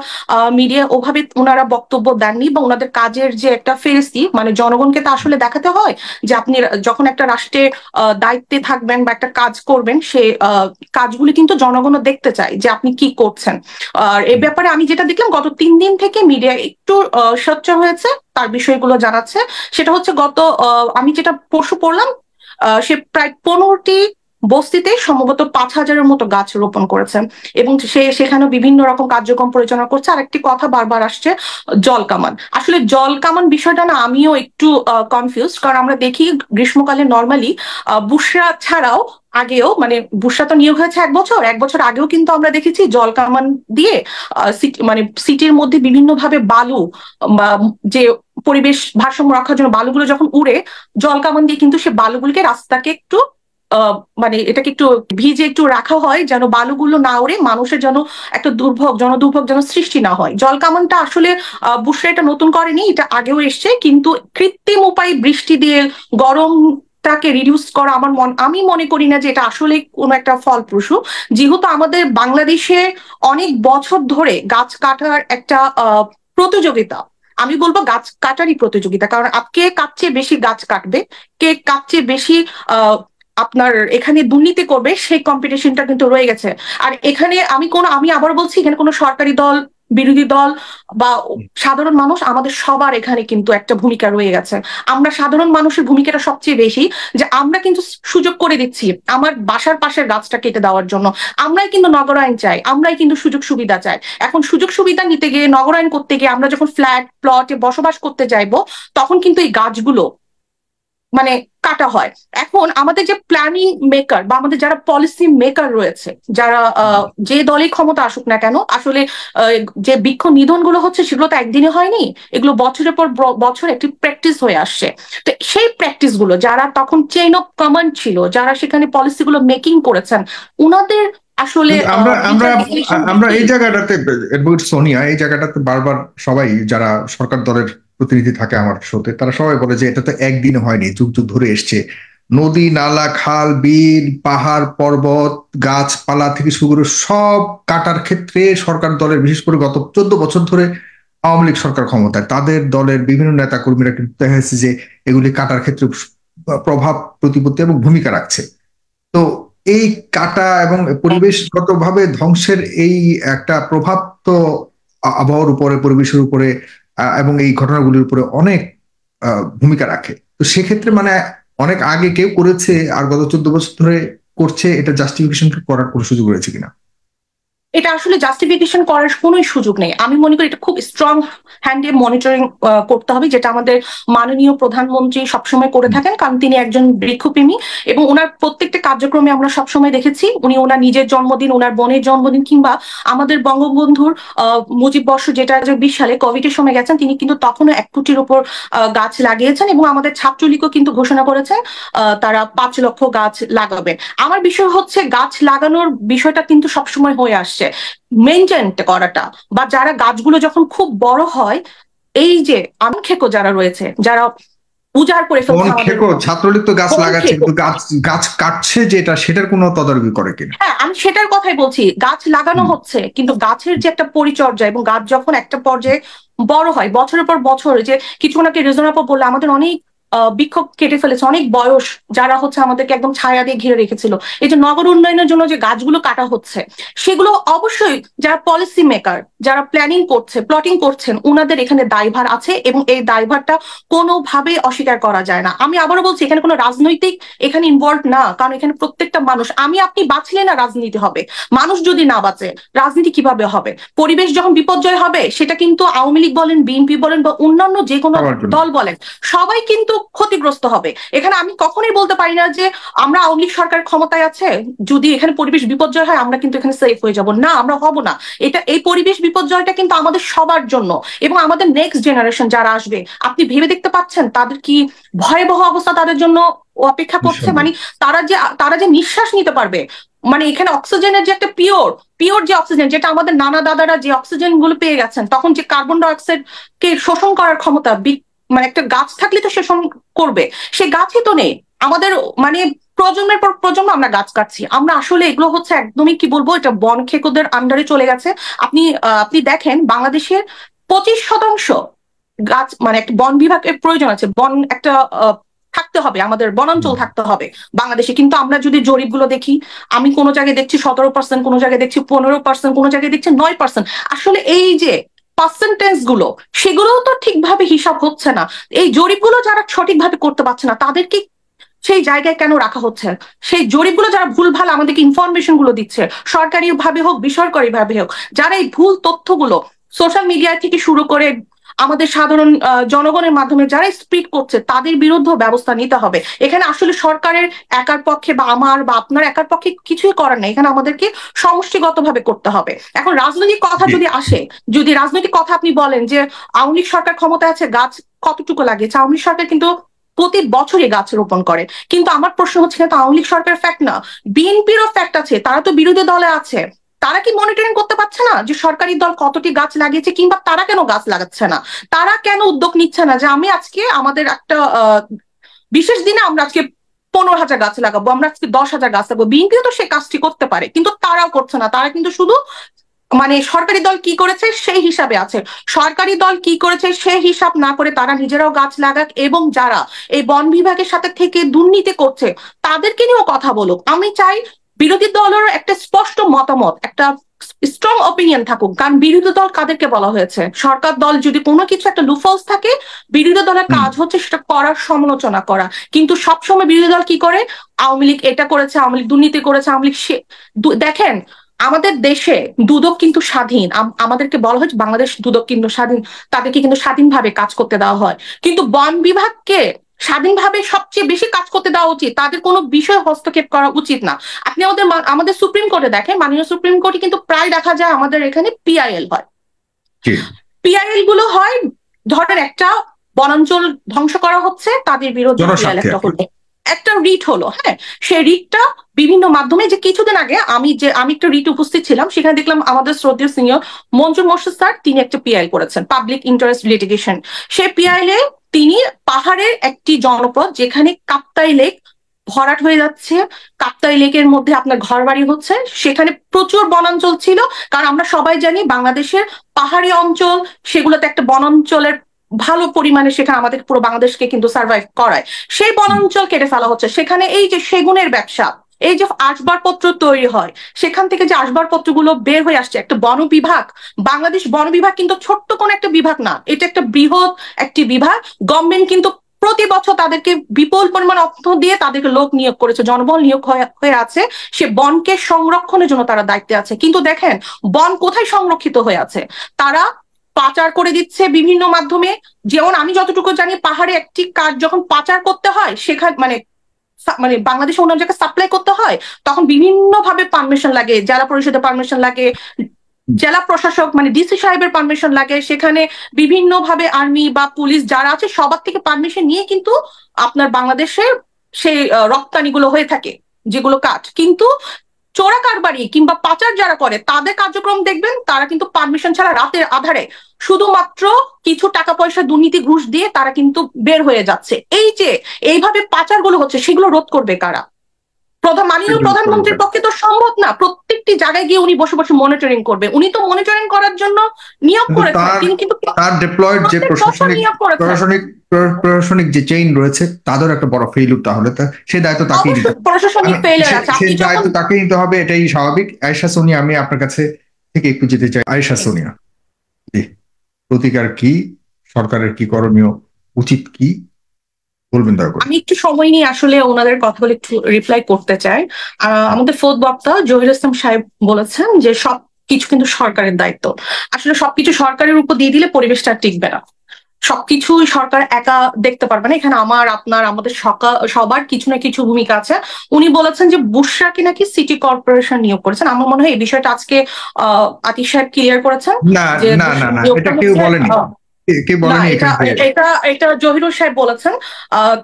মিডিয়া ওভাবে ওনারা বক্তব্য দেননি, বা ওনাদের কাজের যে একটা ফেরেসি, মানে জনগণকে তো আসলে দেখাতে হয় যে আপনি যখন একটা রাষ্ট্রের দায়িত্বে থাকবেন বা একটা কাজ করবেন, সে কাজগুলি কিন্তু জনগণও দেখতে চায় যে আপনি কি করছেন। আর এ ব্যাপারে আমি যেটা দেখলাম, গত 3 দিন থেকে মিডিয়া একটু সোচ্চার হয়েছে, তার বিষয়গুলো জানাচ্ছে। সেটা হচ্ছে গত আমি যেটা পরশু পড়লাম, সে প্রায় 15টি বস্তিতে সম্ভবত 5,000-এর মতো গাছ রোপণ করেছে, এবং সে সেখানে বিভিন্ন রকম কার্যক্রম পরিচালনা করছে। আর একটি কথা বারবার আসছে, জল কামান। আসলে জল কামান বিষয়টা না আমিও একটু কনফিউজ, কারণ আমরা দেখি গ্রীষ্মকালে নর্মালি বুশরা ছাড়াও আগেও, মানে বুশরা তো নিয়োগ হয়েছে 1 বছর, 1 বছর আগেও কিন্তু আমরা দেখেছি জল কামান দিয়ে মানে সিটির মধ্যে বিভিন্ন ভাবে বালু বা যে পরিবেশ ভারসাম্য রক্ষার জন্য বালুগুলো যখন উড়ে, জল কামান দিয়ে কিন্তু সে বালুগুলোকে রাস্তাকে একটু মানে এটাকে একটু ভিজে একটু রাখা হয়, যেন বালুগুলো না উড়ে মানুষের যেন একটা জনদুর্ভোগ যেন সৃষ্টি না হয়। জল কামানটা আসলে বুশরা এটা নতুন করেনি, এটা আগেও এসছে, কিন্তু কৃত্রিম উপায়ে বৃষ্টি দিয়ে গরম টাকে রিডিউস করা আমি মনে করি না যে এটা আসলে কোনো একটা ফলপ্রসূ। যেহেতু আমাদের বাংলাদেশে অনেক বছর ধরে গাছ কাটার একটা প্রতিযোগিতা, আমি বলবো গাছ কাটারই প্রতিযোগিতা, কারণ কে কার চেয়ে বেশি গাছ কাটবে, কে কার চেয়ে বেশি আপনার এখানে দুর্নীতি করবে, সেই কম্পিটিশনটা কিন্তু রয়ে গেছে। আর এখানে আমি আবার বলছি, এখানে কোনো সরকারি দল, বিরোধী দল বা সাধারণ মানুষ, আমাদের সবার এখানে কিন্তু একটা ভূমিকা রয়ে গেছে। আমরা সাধারণ মানুষের ভূমিকাটা সবচেয়ে বেশি, যে আমরা কিন্তু সুযোগ করে দিচ্ছি আমার বাসার পাশের গাছটা কেটে দেওয়ার জন্য। আমরাই কিন্তু নগরায়ন চাই, আমরাই কিন্তু সুযোগ সুবিধা চাই। এখন সুযোগ সুবিধা নিতে গিয়ে, নগরায়ন করতে গিয়ে, আমরা যখন ফ্ল্যাট প্লটে বসবাস করতে যাইবো, তখন কিন্তু এই গাছগুলো মানে কাটা হয়। এখন আমাদের যে প্ল্যানিং মেকার বা আমাদের যারা পলিসি মেকার রয়েছে, যারা যে দলই ক্ষমতা আসুক না কেন, আসলে যে বৃক্ষ নিধন গুলো হচ্ছে, সেগুলো তো একদিনে হয়নি, এগুলো বছরের পর বছর একটি প্র্যাকটিস হয়ে আসছে। তো সেই প্র্যাকটিস গুলো যারা তখন চেইন অফ কমান্ড ছিল, যারা সেখানে পলিসি গুলো মেকিং করেছেন, উনাদের আসলে আমরা আমরা আমরা এই জায়গাটাতে, সোনিয়া, এই জায়গাটাতে বারবার সবাই যারা সরকার দলের প্রতিনিধি থাকে আমার শোতে, তারা সবাই বলে যে এটা তো একদিন হয়নি, যুগ যুগ ধরে এসছে। নদী নালা খাল বিল পাহাড় পর্বত গাছপালা থেকে শুরু করে সব কাটার ক্ষেত্রে সরকার দলের, বিশেষ করে গত 14 বছর ধরে আওয়ামী লীগ সরকার ক্ষমতায়, তাদের দলের বিভিন্ন নেতা কর্মীরা কিন্তু দেখা যাচ্ছে যে এগুলি কাটার ক্ষেত্রে প্রভাব প্রতিপত্তি এবং ভূমিকা রাখছে। তো এই কাটা এবং পরিবেশগত ভাবে ধ্বংসের এই একটা প্রভাব তো আবহাওয়ার উপরে, পরিবেশের উপরে এবং এই ঘটনাগুলির উপরে অনেক ভূমিকা রাখে। তো সেক্ষেত্রে মানে অনেক আগে কেউ করেছে আর গত 14 বছর ধরে করছে, এটা জাস্টিফিকেশন করার কোনো সুযোগ রয়েছে কিনা? এটা আসলে জাস্টিফিকেশন করার কোনো সুযোগ নেই। আমি মনে করি এটা খুব স্ট্রং হ্যান্ডে মনিটরিং করতে হবে, যেটা আমাদের মাননীয় প্রধানমন্ত্রী সবসময় করে থাকেন, কারণ তিনি একজন বৃক্ষপ্রেমী এবং ওনার প্রত্যেকটা কার্যক্রমে আমরা সবসময় দেখেছি উনি ওনার নিজের জন্মদিন, ওনার বোনের জন্মদিন কিংবা আমাদের বঙ্গবন্ধুর মুজিব বর্ষ যেটা 2020 সালে কোভিড এর সময় গেছেন, তিনি কিন্তু তখনও 1 কোটির উপর গাছ লাগিয়েছেন এবং আমাদের ছাত্রলীগও কিন্তু ঘোষণা করেছেন তারা 5 লক্ষ গাছ লাগাবে। আমার বিষয় হচ্ছে গাছ লাগানোর বিষয়টা কিন্তু সবসময় হয়ে আসছে, মেনটেন করাটা, বা যারা গাছগুলো যখন খুব বড় হয়, এই যে আনখেকো যারা রয়েছে, যারা উজাড় করে ফেলছে আমাদের। ছাত্রলীগ তো গাছ লাগাচ্ছে, কিন্তু গাছ গাছ কাটছে যেটা, সেটার কোনো তদারকি করে কিনা? হ্যাঁ, আমি সেটার কথাই বলছি, গাছ লাগানো হচ্ছে কিন্তু গাছের যে একটা পরিচর্যা, এবং গাছ যখন একটা পর্যায়ে বড় হয় বছরের পর বছর, যে কিছুক্ষণ আগে রিজনেবল বললে আমাদের অনেক বৃক্ষ কেটে ফেলেছে, অনেক বয়স যারা হচ্ছে আমাদেরকে একদম ছায়া দিয়ে ঘিরে রেখেছিল। এই যে নগর উন্নয়নের জন্য যে গাছগুলো কাটা হচ্ছে, সেগুলো অবশ্যই যারা পলিসি মেকার, যারা প্ল্যানিং করছে, প্লটিং করছেন, ওনাদের এখানে দায়ভার আছে এবং এই দায়ভারটা কোনোভাবেই অস্বীকার করা যায় না। আমি আবারও বলছি, এখানে কোনো রাজনৈতিক এখানে ইনভলভ না, কারণ এখানে প্রত্যেকটা মানুষ, আমি আপনি বাঁচলে না রাজনীতি হবে, মানুষ যদি না বাঁচে রাজনীতি কিভাবে হবে? পরিবেশ যখন বিপর্যয় হবে, সেটা কিন্তু আওয়ামী লীগ বলেন, বিএনপি বলেন, বা অন্যান্য যে কোনো দল বলেন, সবাই কিন্তু ক্ষতিগ্রস্ত হবে। এখানে আমি কখনোই বলতে পারি না যে আমরা আওয়ামী লীগ সরকার ক্ষমতায় আছে, যদি এখানে পরিবেশ বিপর্যয় হয় আমরা কিন্তু এখানে সেফ হয়ে যাব, না, আমরা হব না। এই পরিবেশ বিপর্যয়টা কিন্তু আমাদের সবার জন্য এবং আমাদের নেক্সট জেনারেশন যারা আসবে, আপনি ভেবে দেখতে পাচ্ছেন তাদের কি ভয়াবহ অবস্থা তাদের জন্য অপেক্ষা করছে। মানে তারা যে নিঃশ্বাস নিতে পারবে, মানে এখানে অক্সিজেনের যে একটা পিওর যে অক্সিজেন, যেটা আমাদের নানা দাদারা যে অক্সিজেন গুলো পেয়ে গেছেন, তখন যে কার্বন ডাই অক্সাইড কে শোষণ করার ক্ষমতা, মানে একটা গাছ থাকলে তো শোষণ করবে, সে গাছই তো নেই আমাদের। মানে প্রজন্মের পর প্রজন্ম আমরা গাছ কাটছি, আমরা আসলে এগুলো হচ্ছে একদমই কি বলবো, এটা বন খেকোদের আন্ডারে চলে গেছে। আপনি দেখেন বাংলাদেশের 25% গাছ, মানে একটা বন বিভাগের প্রয়োজন আছে, বন একটা থাকতে হবে, আমাদের বনাঞ্চল থাকতে হবে বাংলাদেশে। কিন্তু আমরা যদি জরিপগুলো দেখি, আমি কোনো জায়গায় দেখছি 17%, কোনো জায়গায় দেখছি 15%, কোনো জায়গায় দেখছি 9%। আসলে এই যে পার্সেন্টেজ গুলো, সেগুলোও তো ঠিকভাবে হিসাব হচ্ছে না। এই জরিপগুলো যারা সঠিকভাবে করতে পারছে না, তাদেরকে সেই জায়গায় কেন রাখা হচ্ছে? সেই জরিপগুলো যারা ভুলভাল আমাদেরকে ইনফরমেশন গুলো দিচ্ছে, সরকারি ভাবে হোক বেসরকারি ভাবে হোক, যারা এই ভুল তথ্যগুলো সোশ্যাল মিডিয়া থেকে শুরু করে আমাদের সাধারণ জনগণের মাধ্যমে যারা স্প্রিড করছে, তাদের বিরুদ্ধে ব্যবস্থা নিতে হবে। এখানে আসলে সরকারের একার পক্ষে বা আমার বা আপনার একার পক্ষে কিছুই করার নেই, এখানে আমাদেরকে সমষ্টিগতভাবে করতে হবে। এখন রাজনৈতিক কথা যদি আসে, যদি রাজনৈতিক কথা আপনি বলেন যে আওয়ামী লীগ সরকার ক্ষমতায় আছে, গাছ কতটুকু লাগিয়েছে? আওয়ামী লীগ সরকার কিন্তু প্রতি বছরই গাছ রোপণ করে। কিন্তু আমার প্রশ্ন হচ্ছে, তো আওয়ামী লীগ সরকার ফ্যাক্ট না, বিএনপিরও ফ্যাক্ট আছে, তারা তো বিরোধী দলে আছে, তারা কি মনিটরিং করতে পারছে না যে সরকারি দল কতটি গাছ লাগিয়েছে, কিংবা তারা কেন গাছ লাগাচ্ছে না? তারা কেন উদ্যোগ নিচ্ছে না যে আমি আজকে আমাদের একটা বিশেষ দিনে আমরা আজকে 15,000 গাছ লাগাবো, আমরা আজকে 10,000 গাছ লাগাবো? বিএনপিও তো সেই কাজটি করতে পারে, কিন্তু তারাও করছে না। তারা কিন্তু শুধু মানে সরকারি দল কি করেছে সেই হিসাবে আছে, সরকারি দল কি করেছে সেই হিসাব না করে তারা নিজেরাও গাছ লাগাক, এবং যারা এই বন বিভাগের সাথে থেকে দুর্নীতি করছে তাদেরকে নিয়েও কথা বলুক। আমি চাই বিরোধী দলের একটা স্পষ্ট মতামত, একটা স্ট্রং অপিনিয়ন থাকুক, কারণ বিরোধী দল কাদেরকে বলা হয়েছে? সরকার দল যদি কোনো কিছু একটা লুফলস থাকে, বিরোধী দলের কাজ হচ্ছে সেটা করার সমালোচনা করা। কিন্তু সবসময় বিরোধী দল কি করে? আওয়ামী লীগ এটা করেছে, আওয়ামী লীগ দুর্নীতি করেছে, আওয়ামী লীগ দেখেন আমাদের দেশে দুদক কিন্তু স্বাধীন, আমাদেরকে বলা হয়েছে বাংলাদেশ দুদক কিন্তু স্বাধীন, তাদেরকে কিন্তু স্বাধীনভাবে কাজ করতে দেওয়া হয়। কিন্তু বন বিভাগকে স্বাধীনভাবে সবচেয়ে বেশি কাজ করতে দেওয়া উচিত, তাদের কোনো বিষয় হস্তক্ষেপ করা উচিত না। আপনি আমাদের সুপ্রিম কোর্টে দেখেন, মাননীয় সুপ্রিম কোর্টে কিন্তু প্রায় দেখা যায় আমাদের এখানে পিআইএল হয়। পিআইএল গুলো হয়, ধরেন একটা বনাঞ্চল ধ্বংস করা হচ্ছে, তাদের বিরুদ্ধে পিআইএল একটা রিট হলো, হ্যাঁ, সেই রিটটা বিভিন্ন মাধ্যমে, যে কিছুদিন আগে আমি একটা রিট উপস্থিত ছিলাম, সেখানে দেখলাম আমাদের শ্রদ্ধেয় সিনিয়র মঞ্জুর মোর্শেদ স্যার, তিনি একটা পিআইএল করেছেন, পাবলিক ইন্টারেস্ট লিটিগেশন। সেই পিআইএল তিনি পাহাড়ের একটি জনপদ, যেখানে কাপ্তাই লেক ভরাট হয়ে যাচ্ছে, কাপ্তাই লেকের মধ্যে আপনার ঘর বাড়ি হচ্ছে, সেখানে প্রচুর বনাঞ্চল ছিল। কারণ আমরা সবাই জানি বাংলাদেশের পাহাড়ি অঞ্চল, সেগুলোতে একটা বনাঞ্চলের ভালো পরিমাণে সেখানে আমাদের পুরো বাংলাদেশকে কিন্তু সার্ভাইভ করায়। সেই বনাঞ্চল কেটে ফেলা হচ্ছে, সেখানে এই যে সেগুনের ব্যবসা, এই যে আসবাবপত্র তৈরি হয়, সেখান থেকে যে আসবাবপত্রগুলো বের হয়ে আসছে, একটা বন বিভাগ, বাংলাদেশ বন বিভাগ কিন্তু ছোট্ট কোন একটা বিভাগ না, এটা একটা বৃহৎ একটি বিভাগ। গভর্নমেন্ট কিন্তু প্রতি বছর তাদেরকে বিপুল পরিমাণ অর্থ দিয়ে তাদেরকে লোক নিয়োগ করেছে, জনবল নিয়োগ হয়ে আছে, সে বনকে সংরক্ষণের জন্য তারা দায়িত্বে আছে। কিন্তু দেখেন বন কোথায় সংরক্ষিত হয়ে আছে, তারা পাচার করে দিচ্ছে বিভিন্ন মাধ্যমে। যেমন আমি যতটুকু জানি, পাহাড়ে একটি কাঠ যখন পাচার করতে হয়, সেখানে মানে মানে বাংলাদেশে অন্য জায়গায় সাপ্লাই করতে হয়, তখন বিভিন্ন ভাবে পারমিশন লাগে, জেলা পরিষদের পারমিশন লাগে, জেলা প্রশাসক মানে ডিসি সাহেবের পারমিশন লাগে, সেখানে বিভিন্ন ভাবে আর্মি বা পুলিশ যারা আছে সবার থেকে পারমিশন নিয়ে কিন্তু আপনার বাংলাদেশে সেই রপ্তানিগুলো হয়ে থাকে, যেগুলো কাঠ। কিন্তু চোরা কারবারি কিংবা পাচার যারা করে তাদের কার্যক্রম দেখবেন, তারা কিন্তু পারমিশন ছাড়া রাতের আধারে শুধুমাত্র কিছু টাকা পয়সা দুর্নীতি ঘুষ দিয়ে তারা কিন্তু বের হয়ে যাচ্ছে। এই যে এইভাবে পাচারগুলো হচ্ছে, সেগুলো রোধ করবে কারা? মাননীয় প্রধানমন্ত্রীর পক্ষে তো সম্ভব না প্রত্যেকটি জায়গায় গিয়ে উনি বসে বসে মনিটরিং করবে। উনি তো মনিটরিং করার জন্য নিয়োগ করেছেন, তিনি কিন্তু তার ডিপ্লয়েড যে প্রশাসনিক যে চেইন রয়েছে তাদের একটা বড় ফেইলিউর, তাহলে সেই দায়িত্ব তাকেই নিতে হবে, প্রশাসনিক ফেইলিউর আছে, সেই দায়িত্ব তাকেই নিতে হবে, এটাই স্বাভাবিক। আয়েশা সোনিয়া, আমি আপনার কাছে থেকে একটু যেতে চাই। আয়েশা সোনিয়া, প্রতিকার কি, সরকারের কি করণীয়, উচিত কি বলবেন দয়া করে? আমি একটু সময় নিয়ে আসলে ওনাদের কথাগুলো একটু রিপ্লাই করতে চাই। আমাদের ফোর্থ বক্তা জহির ইসলাম সাহেব বলেছেন যে সবকিছু কিন্তু সরকারের দায়িত্ব। আসলে সবকিছু সরকারের উপর দিয়ে দিলে পরিবেশটা টিকবে না, সবকিছুই সরকার একা দেখতে পারবে না। এখানে আমার, আপনার, আমাদের সবার কিছু না কিছু ভূমিকা আছে। উনি বলেছেন যে বুশরাকে নাকি সিটি কর্পোরেশন নিয়োগ করেছেন। আমার মনে হয় এই বিষয়টা আজকে আতিক সাহেব ক্লিয়ার করেছেন। না না না না, এটা কেউ বলেনি, এটা জহিরুল সাহেব বলেছেন।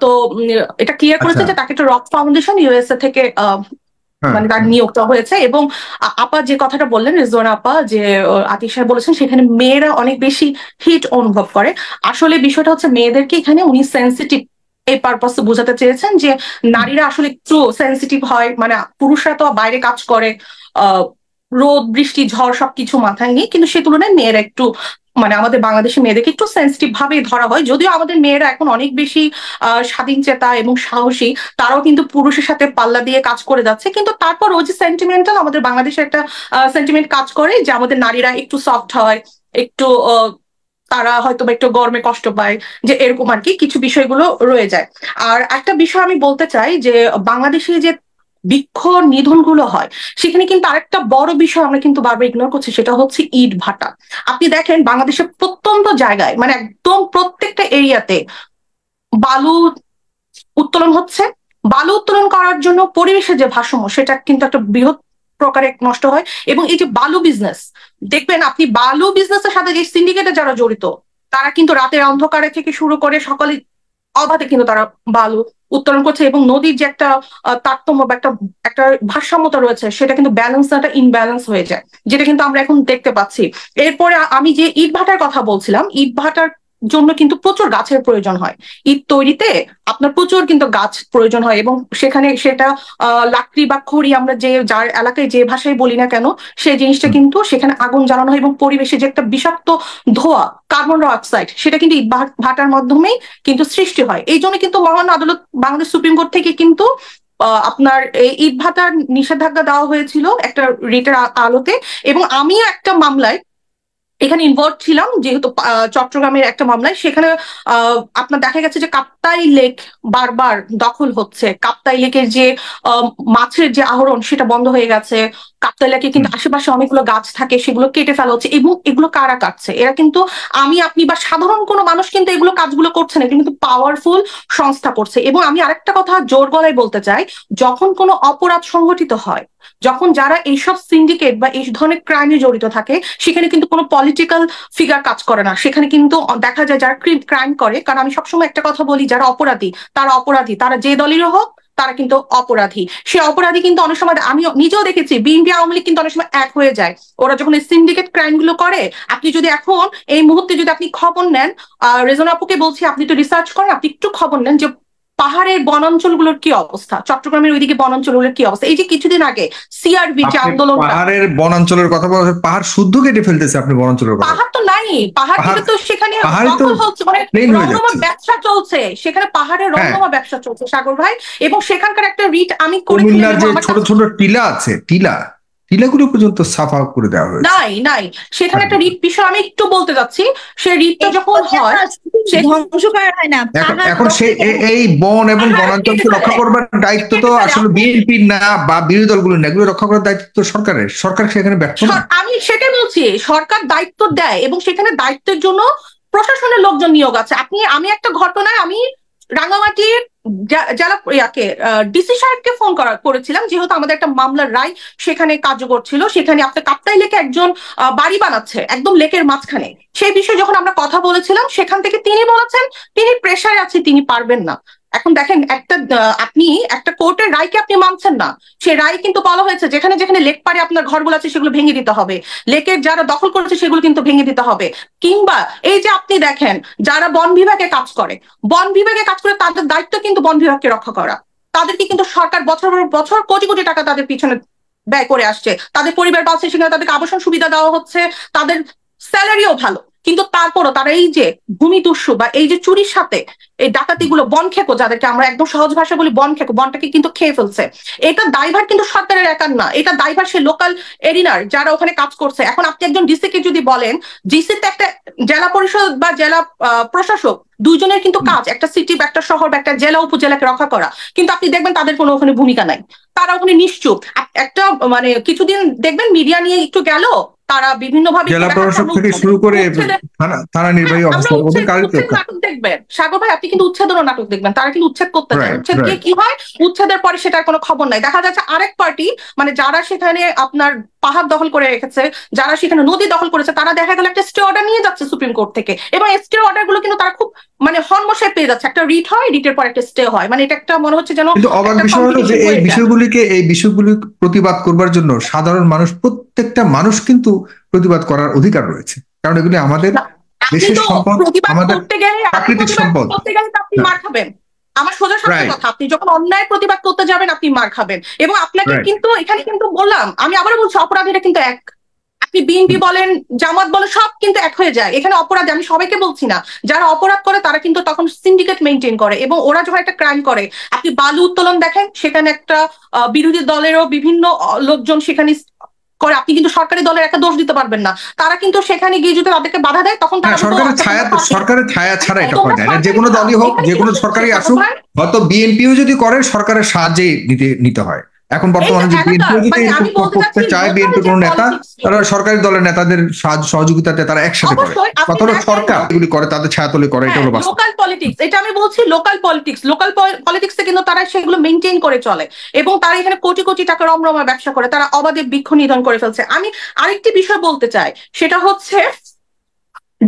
তো এটা ক্লিয়ার করেছে যে তাকে একটা রক ফাউন্ডেশন ইউএসএ থেকে মানে তার নিয়োগটা হয়েছে। এবং আপা যে কথাটা বললেন, রিজওয়ানা আপা, যে আতিক সাহেব বলেছেন সেখানে মেয়েরা অনেক বেশি হিট অনুভব করে। আসলে বিষয়টা হচ্ছে মেয়েদেরকে এখানে উনি সেন্সিটিভ এই পারপাসে বোঝাতে চেয়েছেন যে নারীরা আসলে একটু সেন্সিটিভ হয়, মানে পুরুষরা তো বাইরে কাজ করে, রোদ বৃষ্টি ঝড় সবকিছু মাথায় নিয়ে, কিন্তু সে তুলনায় মেয়েরা একটু মানে আমাদের বাংলাদেশের মেয়েদেরকে একটু সেন্সিটিভ ভাবে ধরা হয়। যদিও আমাদের মেয়েরা এখন অনেক বেশি স্বাধীন চেতা এবং সাহসী, তারাও কিন্তু পুরুষের সাথে পাল্লা দিয়ে কাজ করে যাচ্ছে, কিন্তু তারপর ওই যে সেন্টিমেন্টাল আমাদের বাংলাদেশে একটা সেন্টিমেন্ট কাজ করে যে আমাদের নারীরা একটু সফট হয়, একটু তারা হয়তো একটু গরমে কষ্ট পায়, যে এরকম আর কি কিছু বিষয়গুলো রয়ে যায়। আর একটা বিষয় আমি বলতে চাই যে বাংলাদেশে যে বৃক্ষ নিধনগুলো হয়, সেখানে কিন্তু আরেকটা বড় বিষয় আমরা কিন্তু বারবার ইগনোর করছি, সেটা হচ্ছে ইট ভাটা। আপনি দেখেন বাংলাদেশের প্রত্যন্ত জায়গায় মানে একদম প্রত্যেকটা এরিয়াতে বালু উত্তোলন হচ্ছে। বালু উত্তোলন করার জন্য পরিবেশের যে ভারসাম্য, সেটা কিন্তু একটা বৃহৎ প্রকারে নষ্ট হয়। এবং এই যে বালু বিজনেস, দেখবেন আপনি বালু বিজনেসের সাথে যে সিন্ডিকেটে যারা জড়িত, তারা কিন্তু রাতের অন্ধকারে থেকে শুরু করে সকালে অবাধে কিন্তু তারা বালু উত্তোলন করছে। এবং নদীর যে একটা তারতম্য বা একটা একটা ভারসাম্যতা রয়েছে, সেটা কিন্তু ব্যালেন্সটা ইনব্যালেন্স হয়ে যায়, যেটা কিন্তু আমরা এখন দেখতে পাচ্ছি। এরপরে আমি যে ইট ভাটার কথা বলছিলাম, ইট ভাটার জন্য কিন্তু প্রচুর গাছের প্রয়োজন হয়। ইট তৈরিতে আপনার প্রচুর কিন্তু গাছ প্রয়োজন হয়, এবং সেখানে সেটা লাকড়ি বা খড়ি, আমরা যে যার এলাকায় যে ভাষায় বলি না কেন, সেই জিনিসটা কিন্তু সেখানে আগুন জ্বালানো হয়, এবং পরিবেশে যে একটা বিষাক্ত ধোঁয়া, কার্বন ডাই অক্সাইড, সেটা কিন্তু ইট ভাটার মাধ্যমেই কিন্তু সৃষ্টি হয়। এই জন্য কিন্তু মহান আদালত বাংলাদেশ সুপ্রিম কোর্ট থেকে কিন্তু আপনার এই ইট ভাটার নিষেধাজ্ঞা দেওয়া হয়েছিল একটা রিটের আলোতে। এবং আমিও একটা মামলায় এখানে ইনভলভ ছিলাম, যেহেতু চট্টগ্রামের একটা মামলায়, সেখানে আপনার দেখা গেছে যে কাপ্তাই লেক বারবার দখল হচ্ছে। কাপ্তাই লেকের যে মাছের যে আহরণ, সেটা বন্ধ হয়ে গেছে। কাপ্তাই লেকে কিন্তু আশেপাশে অনেকগুলো গাছ থাকে, সেগুলো কেটে ফেলা হচ্ছে। এবং এগুলো কারা কাটছে? এরা কিন্তু আমি, আপনি বা সাধারণ কোনো মানুষ কিন্তু এগুলো কাজগুলো করছে না, এগুলো কিন্তু পাওয়ারফুল সংস্থা করছে। এবং আমি আরেকটা কথা জোর গলায় বলতে চাই, যখন কোনো অপরাধ সংঘটিত হয়, যখন যারা এইসব সিন্ডিকেট বা এই ধরনের ক্রাইমে জড়িত থাকে, সেখানে কিন্তু কোনো পলিটিক্যাল ফিগার কাজ করে না। সেখানে কিন্তু দেখা যায় যারা ক্রাইম করে, কারণ আমি সবসময় একটা কথা বলি, যারা অপরাধী তারা অপরাধী, তারা যে দলেরও হোক, তারা কিন্তু অপরাধী। সে অপরাধী কিন্তু অনেক সময় আমি নিজেও দেখেছি, বিএনপি আওয়ামী লীগ কিন্তু অনেক সময় এক হয়ে যায়। ওরা যখন এই সিন্ডিকেট ক্রাইম গুলো করে, আপনি যদি এখন এই মুহূর্তে যদি আপনি খবর নেন, রেজনা আপুকে বলছি আপনি একটু রিসার্চ করেন, আপনি একটু খবর নেন যে পাহাড়ের বনাঞ্চলগুলোর কি অবস্থা, চট্টগ্রামের ওইদিকে বনাঞ্চলগুলোর কি অবস্থা? এই যে কিছুদিন আগে সিআরবি যে আন্দোলনটা, পাহাড়ের বনাঞ্চলের কথা বলা, পাহাড় শুদ্ধ কেটে ফেলতেছে আপনি বনাঞ্চলের কথা। পাহাড় তো নাই, পাহাড় কেটে তো সেখানে দখল হচ্ছে, মানে রমরমা ব্যবসা চলছে সেখানে, পাহাড়ের রমরমা ব্যবসা চলছে সাগর ভাই। এবং সেখানকার একটা রিট আমি কুমিল্লার যে ছোট ছোট টিলা আছে, টিলাগুলো পর্যন্ত সাফা করে দেওয়া হয়েছে। নাই সেখানে একটা রিট বিষয় আমি একটু বলতে যাচ্ছি। সে রিটটা যখন হয় ধ্বংস করা হয় না, এখন সে এই বন এবং বনাঞ্চলকে রক্ষা করবার দায়িত্ব তো আসলে বিএনপির না বা বিরোধী দলগুলো না, এগুলো রক্ষা করার দায়িত্ব তো সরকারের। সরকার সেখানে ব্যর্থ না। আমি সেটাই বলছি, সরকার দায়িত্ব দেয় এবং সেখানে দায়িত্বের জন্য প্রশাসনের লোকজন নিয়োগ আছে। আমি একটা ঘটনায় আমি রাঙামাটির জেলা ডিসি সাহেবকে ফোন করেছিলাম, যেহেতু আমাদের একটা মামলার রায় সেখানে কার্যকর ছিল। সেখানে আপনার কাপ্তাই লেকে একজন বাড়ি বানাচ্ছে একদম লেকের মাঝখানে, সেই বিষয়ে যখন আমরা কথা বলেছিলাম সেখান থেকে তিনি বলেছেন তিনি প্রেশারে আছে, তিনি পারবেন না। এখন দেখেন আপনি একটা কোর্টের রায়কে আপনি মানছেন না, সে রায় কিন্তু বলা হয়েছে যেখানে যেখানে লেক পারে আপনার ঘরগুলো আছে সেগুলো ভেঙে দিতে হবে, লেকের যারা দখল করেছে সেগুলো কিন্তু ভেঙে দিতে হবে। কিংবা এই যে আপনি দেখেন যারা বন বিভাগে কাজ করে তাদের দায়িত্ব কিন্তু বন বিভাগকে রক্ষা করা, তাদেরকে কিন্তু সরকার বছর বছর কোটি কোটি টাকা তাদের পিছনে ব্যয় করে আসছে, তাদের পরিবার বাঁচছে, সেখানে তাদেরকে আবাসন সুবিধা দেওয়া হচ্ছে, তাদের স্যালারিও ভালো, কিন্তু তারপরও তারা এই যে ভূমিদস্যু বা এই যে চুরির সাথে এই ডাকাতিগুলো, বন খেকো যাদেরকে আমরা একদম সহজ ভাষা বলি, বন খেকো, বনটাকে কিন্তু খেয়ে ফেলছে। এটা দায়ভার কিন্তু সরকারের একার না, এটা দায়ভার সে লোকাল এরিনার যারা ওখানে কাজ করছে। এখন আপনি একজন ডিসি কে যদি বলেন, ডিসিতে একটা জেলা পরিষদ বা জেলা প্রশাসক দুইজনের কিন্তু কাজ একটা সিটি বা একটা শহর বা একটা জেলা উপজেলাকে রক্ষা করা, কিন্তু আপনি দেখবেন তাদের কোনো ওখানে ভূমিকা নাই, তারা ওখানে নিশ্চুপ। একটা মানে কিছুদিন দেখবেন মিডিয়া নিয়ে একটু গেল, তারা বিভিন্ন ভাবে জেলা প্রশাসক থেকে শুরু করে থানা নির্বাহী অফিসার নাটক দেখবেন সাগর ভাই, আপনি কিন্তু উচ্ছেদেরও নাটক দেখবেন, তারা কিন্তু উচ্ছেদ করতে চায়। উচ্ছেদ দিয়ে কি হয়, উচ্ছেদের পরে সেটার কোনো খবর নাই, দেখা যাচ্ছে আরেক পার্টি মানে যারা সেখানে আপনার পাহাড় দখল করে রেখেছে, যারা সেখানে নদী দখল করেছে, তারা দেখা গেল একটা স্টে অর্ডার নিয়ে যাচ্ছে সুপ্রিম কোর্ট থেকে, এবং স্টে অর্ডার গুলো কিন্তু তারা খুব মানে হনমশায় পেয়ে যাচ্ছে। একটা রিট হয়, রিটের পর একটা স্টে হয়, মানে এটা একটা মনে হচ্ছে যেন। কিন্তু অবাক বিষয় হলো যে এই বিষয়গুলি প্রতিবাদ করবার জন্য সাধারণ মানুষ, প্রত্যেকটা মানুষ কিন্তু প্রতিবাদ করার অধিকার রয়েছে, কারণ এগুলি আমাদের দেশের সম্পদ, আমাদের প্রাকৃতিক সম্পদ। আপনি মার খাবেন, আমার সোজা সাপটা কথা, আপনি যখন অন্যায় প্রতিবাদ করতে যাবেন আপনি মার খাবেন। এবং আপনাকে কিন্তু এখানে কিন্তু বললাম, আমি আবারও বলছি, অপরাধীরা কিন্তু এক। আপনি বিএনপি বলেন, জামাত বলেন, সব কিন্তু এক হয়ে যায় এখানে। অপরাধী আমি সবাইকে বলছি না, যারা অপরাধ করে তারা কিন্তু তখন সিন্ডিকেট মেনটেন করে, এবং ওরা যখন একটা ক্রাইম করে, আপনি বালু উত্তোলন দেখেন, সেখানে একটা বিরোধী দলেরও বিভিন্ন লোকজন সেখানে করে, আপনি কিন্তু সরকারি দলের একটা দোষ দিতে পারবেন না। তারা কিন্তু সেখানে গিয়ে যদি তাদেরকে বাধা দেয় তখন সরকারের ছায়া ছাড়া এটা হয় না। যে কোনো দলই হোক, যে কোনো সরকারি আসুক, হয়তো বিএনপিও যদি করে সরকারের সাহায্যে নিতে হয়। এখন বর্তমানে যে বিএনপি যদি করতে চায়, বিএনপি কোন নেতা, তারা সরকারি দলের নেতাদের সহযোগিতাতে তারা একসাথে করে, কতটা সরকার এগুলি করে তাদের ছায়াতলে করে, এটা হলো লোকাল পলিটিক্স। এটা আমি বলছি লোকাল পলিটিক্সে কিন্তু তারা সেগুলো মেনটেন করে চলে, এবং তারা এখানে কোটি কোটি টাকা রমরমা ব্যবসা করে, তারা অবাধে বৃক্ষ নিধন করে ফেলছে। আমি আরেকটি বিষয় বলতে চাই, সেটা হচ্ছে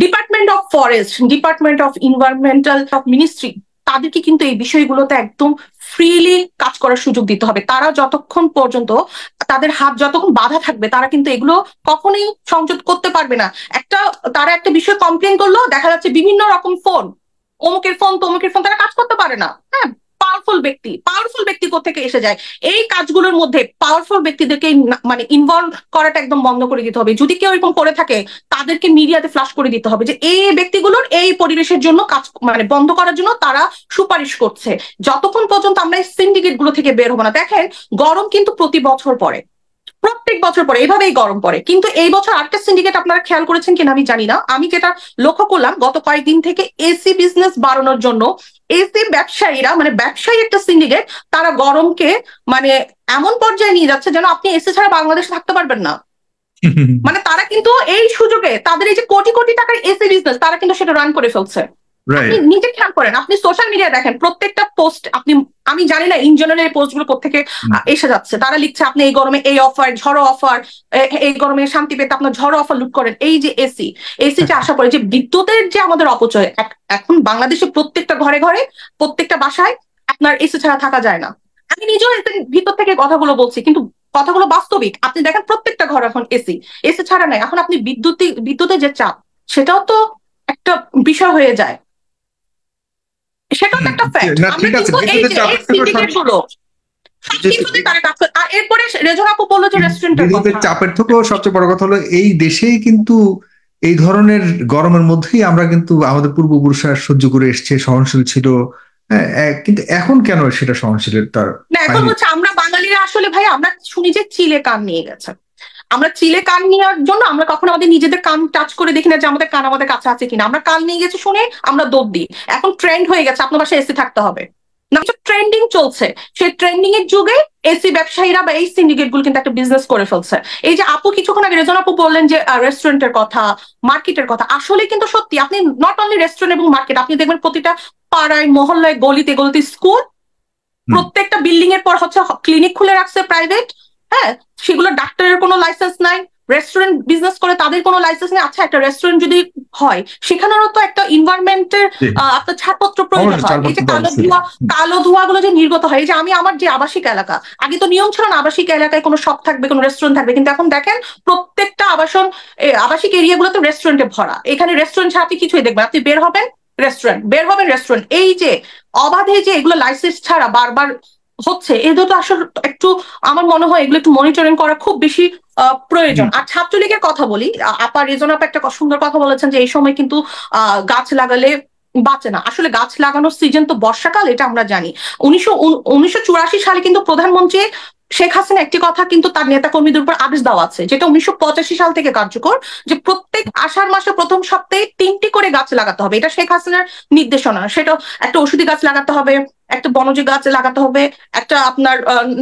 department of forest, department of environmental ministry, তাদেরকে কিন্তু এই বিষয়গুলোতে একদম ফ্রিলি কাজ করার সুযোগ দিতে হবে। তারা যতক্ষণ পর্যন্ত তাদের হাত যতক্ষণ বাধা থাকবে, তারা কিন্তু এগুলো কখনোই সংযত করতে পারবে না। তারা একটা বিষয় কমপ্লেন করলো, দেখা যাচ্ছে বিভিন্ন রকম ফোন, অমুকের ফোন তমুকের ফোন, তারা কাজ করতে পারে না। হ্যাঁ, পাওয়ারফুল ব্যক্তি কোত্থেকে এসে যায়। এই কাজগুলোর মধ্যে পাওয়ারফুল ব্যক্তিদেরকে মানে ইনভলভ করাটা একদম বন্ধ করে দিতে হবে। যদি কেউ এরকম করে থাকে, তাদেরকে মিডিয়াতে ফ্লাশ করে দিতে হবে যে এই ব্যক্তিগুলোর এই পরিবেশের জন্য কাজ মানে বন্ধ করার জন্য তারা সুপারিশ করছে। যতক্ষণ পর্যন্ত আমরা এই সিন্ডিকেট গুলো থেকে বের হবো না, দেখেন গরম কিন্তু প্রত্যেক বছর পরে এভাবেই গরম পড়ে, কিন্তু এই বছর আরেকটা সিন্ডিকেট আপনারা খেয়াল করেছেন কিনা আমি জানি না, আমি যেটা লক্ষ্য করলাম গত কয়েকদিন থেকে, এসি বিজনেস বাড়ানোর জন্য এসি ব্যবসায়ীরা মানে ব্যবসায়ী একটা সিন্ডিকেট, তারা গরমকে মানে এমন পর্যায়ে নিয়ে যাচ্ছে যেন আপনি এসি ছাড়া বাংলাদেশে থাকতে পারবেন না। মানে তারা কিন্তু এই সুযোগে তাদের এই যে কোটি কোটি টাকার এসি বিজনেস, তারা কিন্তু সেটা রান করে ফেলছে। আপনি নিজে খেয়াল করেন, আপনি সোশ্যাল মিডিয়া দেখেন, প্রত্যেকটা পোস্ট আমি জানি না ইন জেনারেল এই পোস্ট গুলো কোথেকে এসে যাচ্ছে, তারা লিখছে আপনি এই গরমে এই অফার, ঝড়ো অফার, এই গরমে শান্তি পেতে আপনার ঝড়ো অফার লুট করেন। এই যে এসি যে আশা করে যে বিদ্যুতের যে আমাদের অপচয়, এখন বাংলাদেশে প্রত্যেকটা ঘরে ঘরে প্রত্যেকটা বাসায় আপনার এসি ছাড়া থাকা যায় না। আমি নিজেও ভিতর থেকে কথাগুলো বলছি, কিন্তু কথাগুলো বাস্তবিক। আপনি দেখেন প্রত্যেকটা ঘর এখন এসি ছাড়া নাই। এখন আপনি বিদ্যুতের যে চাপ, সেটাও তো একটা বিষয় হয়ে যায়। সেটাও তো একটা ফ্যাক্ট। না আমরা ঠিক আছে, কিন্তু এই বিদ্যুতের যে চাপের থেকেও সিন্ডিকেট গুলো সবকিছুতেই তারা কাজ করে। আর এরপরে রেজন আপু বললো যে রেস্টুরেন্টের বিদ্যুতের কথা। চাপের থেকেও সবচেয়ে বড় কথা হলো এই দেশেই কিন্তু এই ধরনের গরমের মধ্যেই আমরা কিন্তু আমাদের পূর্বপুরুষরা সহ্য করে এসছে, সহনশীল ছিল। হ্যাঁ, কিন্তু এখন কেন সেটা সহনশীলতার না এখন বাইরে? হচ্ছে আমরা বাঙালিরা আসলে ভাই আমরা শুনি যে চিলে কান নিয়ে গেছে। আমরা চিলে কান নেওয়ার জন্য আমরা কখনো আমাদের নিজেদের কান টাচ করে দেখি না যে আমাদের কান আমাদের কাছে আছে কিনা। আমরা কান নিয়ে গেছি শুনে আমরা দৌড় দিই। এখন ট্রেন্ড হয়ে গেছে আপনার বাসায় এসি থাকতে হবে, না ট্রেন্ডিং চলছে। সেই ট্রেন্ডিং এর যুগে এসি ব্যবসায়ীরা বা এই সিন্ডিকেট গুলো কিন্তু একটা বিজনেস করে ফেলছে। এই যে আপু কিছুক্ষণ আগে রেজন আপু বললেন যে রেস্টুরেন্টের কথা, মার্কেটের কথা, আসলে কিন্তু সত্যি। আপনি নট অনলি রেস্টুরেন্ট এবং মার্কেট, আপনি দেখবেন প্রতিটা পাড়ায় মহল্লায় গলিতে গলিতে স্কুল, প্রত্যেকটা বিল্ডিং এর পর হচ্ছে ক্লিনিক খুলে রাখছে প্রাইভেট। হ্যাঁ, সেগুলো ডাক্তারের কোনো লাইসেন্স নাই। রেস্টুরেন্ট বিজনেস করে তাদের কোনো লাইসেন্স নেই। আচ্ছা, একটা রেস্টুরেন্ট যদি হয় সেখানেও তো একটা এনভায়রনমেন্টের আপনার ছাড়পত্র প্রয়োজন হয়। এই যে কালো ধোঁয়া গুলো যে নির্গত হয়, এই যে আমি আমার যে আবাসিক এলাকা, আগে তো নিয়ম ছিল না আবাসিক এলাকায় কোনো শপ থাকবে, কোনো রেস্টুরেন্ট থাকবে, কিন্তু এখন দেখেন প্রত্যেকটা আবাসিক এরিয়াগুলোতে রেস্টুরেন্টে ভরা। এখানে রেস্টুরেন্ট ছাড়া আপনি কিছুই দেখবেন, আপনি বের হবেন রেস্টুরেন্ট, বের হবেন রেস্টুরেন্ট। এই যে অবাধে যে এগুলো লাইসেন্স ছাড়া বারবার হচ্ছে, এগুলো তো আসলে একটু আমার মনে হয় এগুলো একটু মনিটরিং করা খুব বেশি প্রয়োজন। আর ছাত্রলীগের কথা বলি, আপা রেজন আপা একটা সুন্দর কথা বলেছেন যে এই সময় কিন্তু গাছ লাগালে বাঁচে না। আসলে গাছ লাগানোর সিজন তো বর্ষাকাল, এটা আমরা জানি। 1984 সালে কিন্তু প্রধানমন্ত্রী শেখ হাসিনা একটি কথা কিন্তু তার নেতা কর্মীদের উপর আদেশ দেওয়া আছে, যেটা 1985 সাল থেকে কার্যকর, যে প্রত্যেক আষাঢ় মাসে প্রথম সপ্তাহে 3টি করে গাছ লাগাতে হবে। এটা শেখ হাসিনার নির্দেশনা। সেটা একটা ওষুধি গাছ লাগাতে হবে, একটা বনজ গাছ লাগাতে হবে, একটা আপনার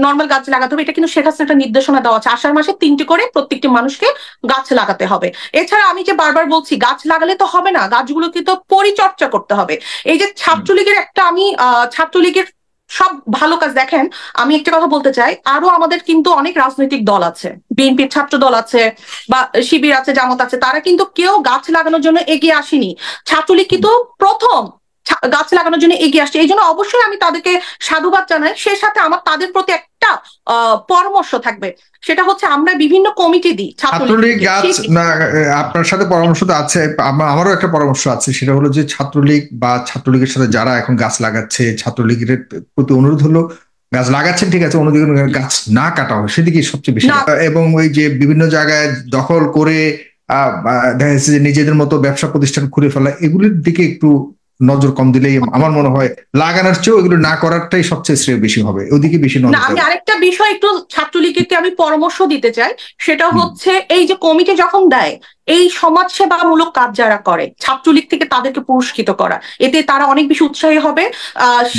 নর্মাল গাছ লাগাতে হবে। এটা কিন্তু শেখ হাসিনা একটা নির্দেশনা দেওয়া আছে, আষাঢ় মাসে 3টি করে প্রত্যেকটি মানুষকে গাছ লাগাতে হবে। এছাড়া আমি যে বারবার বলছি গাছ লাগালে তো হবে না, গাছগুলোকে তো পরিচর্যা করতে হবে। এই যে ছাত্রলীগের একটা আমি ছাত্রলীগের সব ভালো কাজ দেখেন। আমি একটা কথা বলতে চাই, আরো আমাদের কিন্তু অনেক রাজনৈতিক দল আছে, বিএনপির ছাত্র দল আছে বা শিবির আছে, জামাত আছে, তারা কিন্তু কেউ গাছ লাগানোর জন্য এগিয়ে আসেনি। ছাত্রলীগ কিন্তু প্রথম গাছ লাগানোর জন্য এগিয়ে আসছে। এই জন্য অবশ্যই আমি তাদেরকে সাধুবাদ জানাই। সে সাথে আমার তাদের প্রতি একটা পরামর্শ থাকবে, সেটা হচ্ছে আমরা বিভিন্ন কমিটি দিই ছাত্রলীগ গাছ না, আপনার সাথে পরামর্শ তো আছে, আমারও একটা পরামর্শ আছে। সেটা হলো যে ছাত্রলীগ বা ছাত্রলীগের সাথে যারা এখন গাছ লাগাচ্ছে, ছাত্রলীগের প্রতি অনুরোধ হলো গাছ লাগাচ্ছেন ঠিক আছে, অন্যদিকে গাছ না কাটা হয় সেদিকে সবচেয়ে বেশি। এবং ওই যে বিভিন্ন জায়গায় দখল করে দেখা যাচ্ছে যে নিজেদের মতো ব্যবসা প্রতিষ্ঠান খুলে ফেলা, এগুলির দিকে একটু নজর কম দিলেই আমার মনে হয় লাগানোর চেয়েও এগুলো না করাটাই সবচেয়ে শ্রেয় বেশি হবে, ওদিকে বেশি নজর। আমি আরেকটা বিষয় একটু ছাত্রলীগকে আমি পরামর্শ দিতে চাই, সেটা হচ্ছে এই যে কমিটি যখন দেয়, এই সমাজসেবামূলক কাজ যারা করে ছাত্রলীগ থেকে তাদেরকে পুরস্কৃত করা, এতে তারা অনেক বেশি উৎসাহী হবে।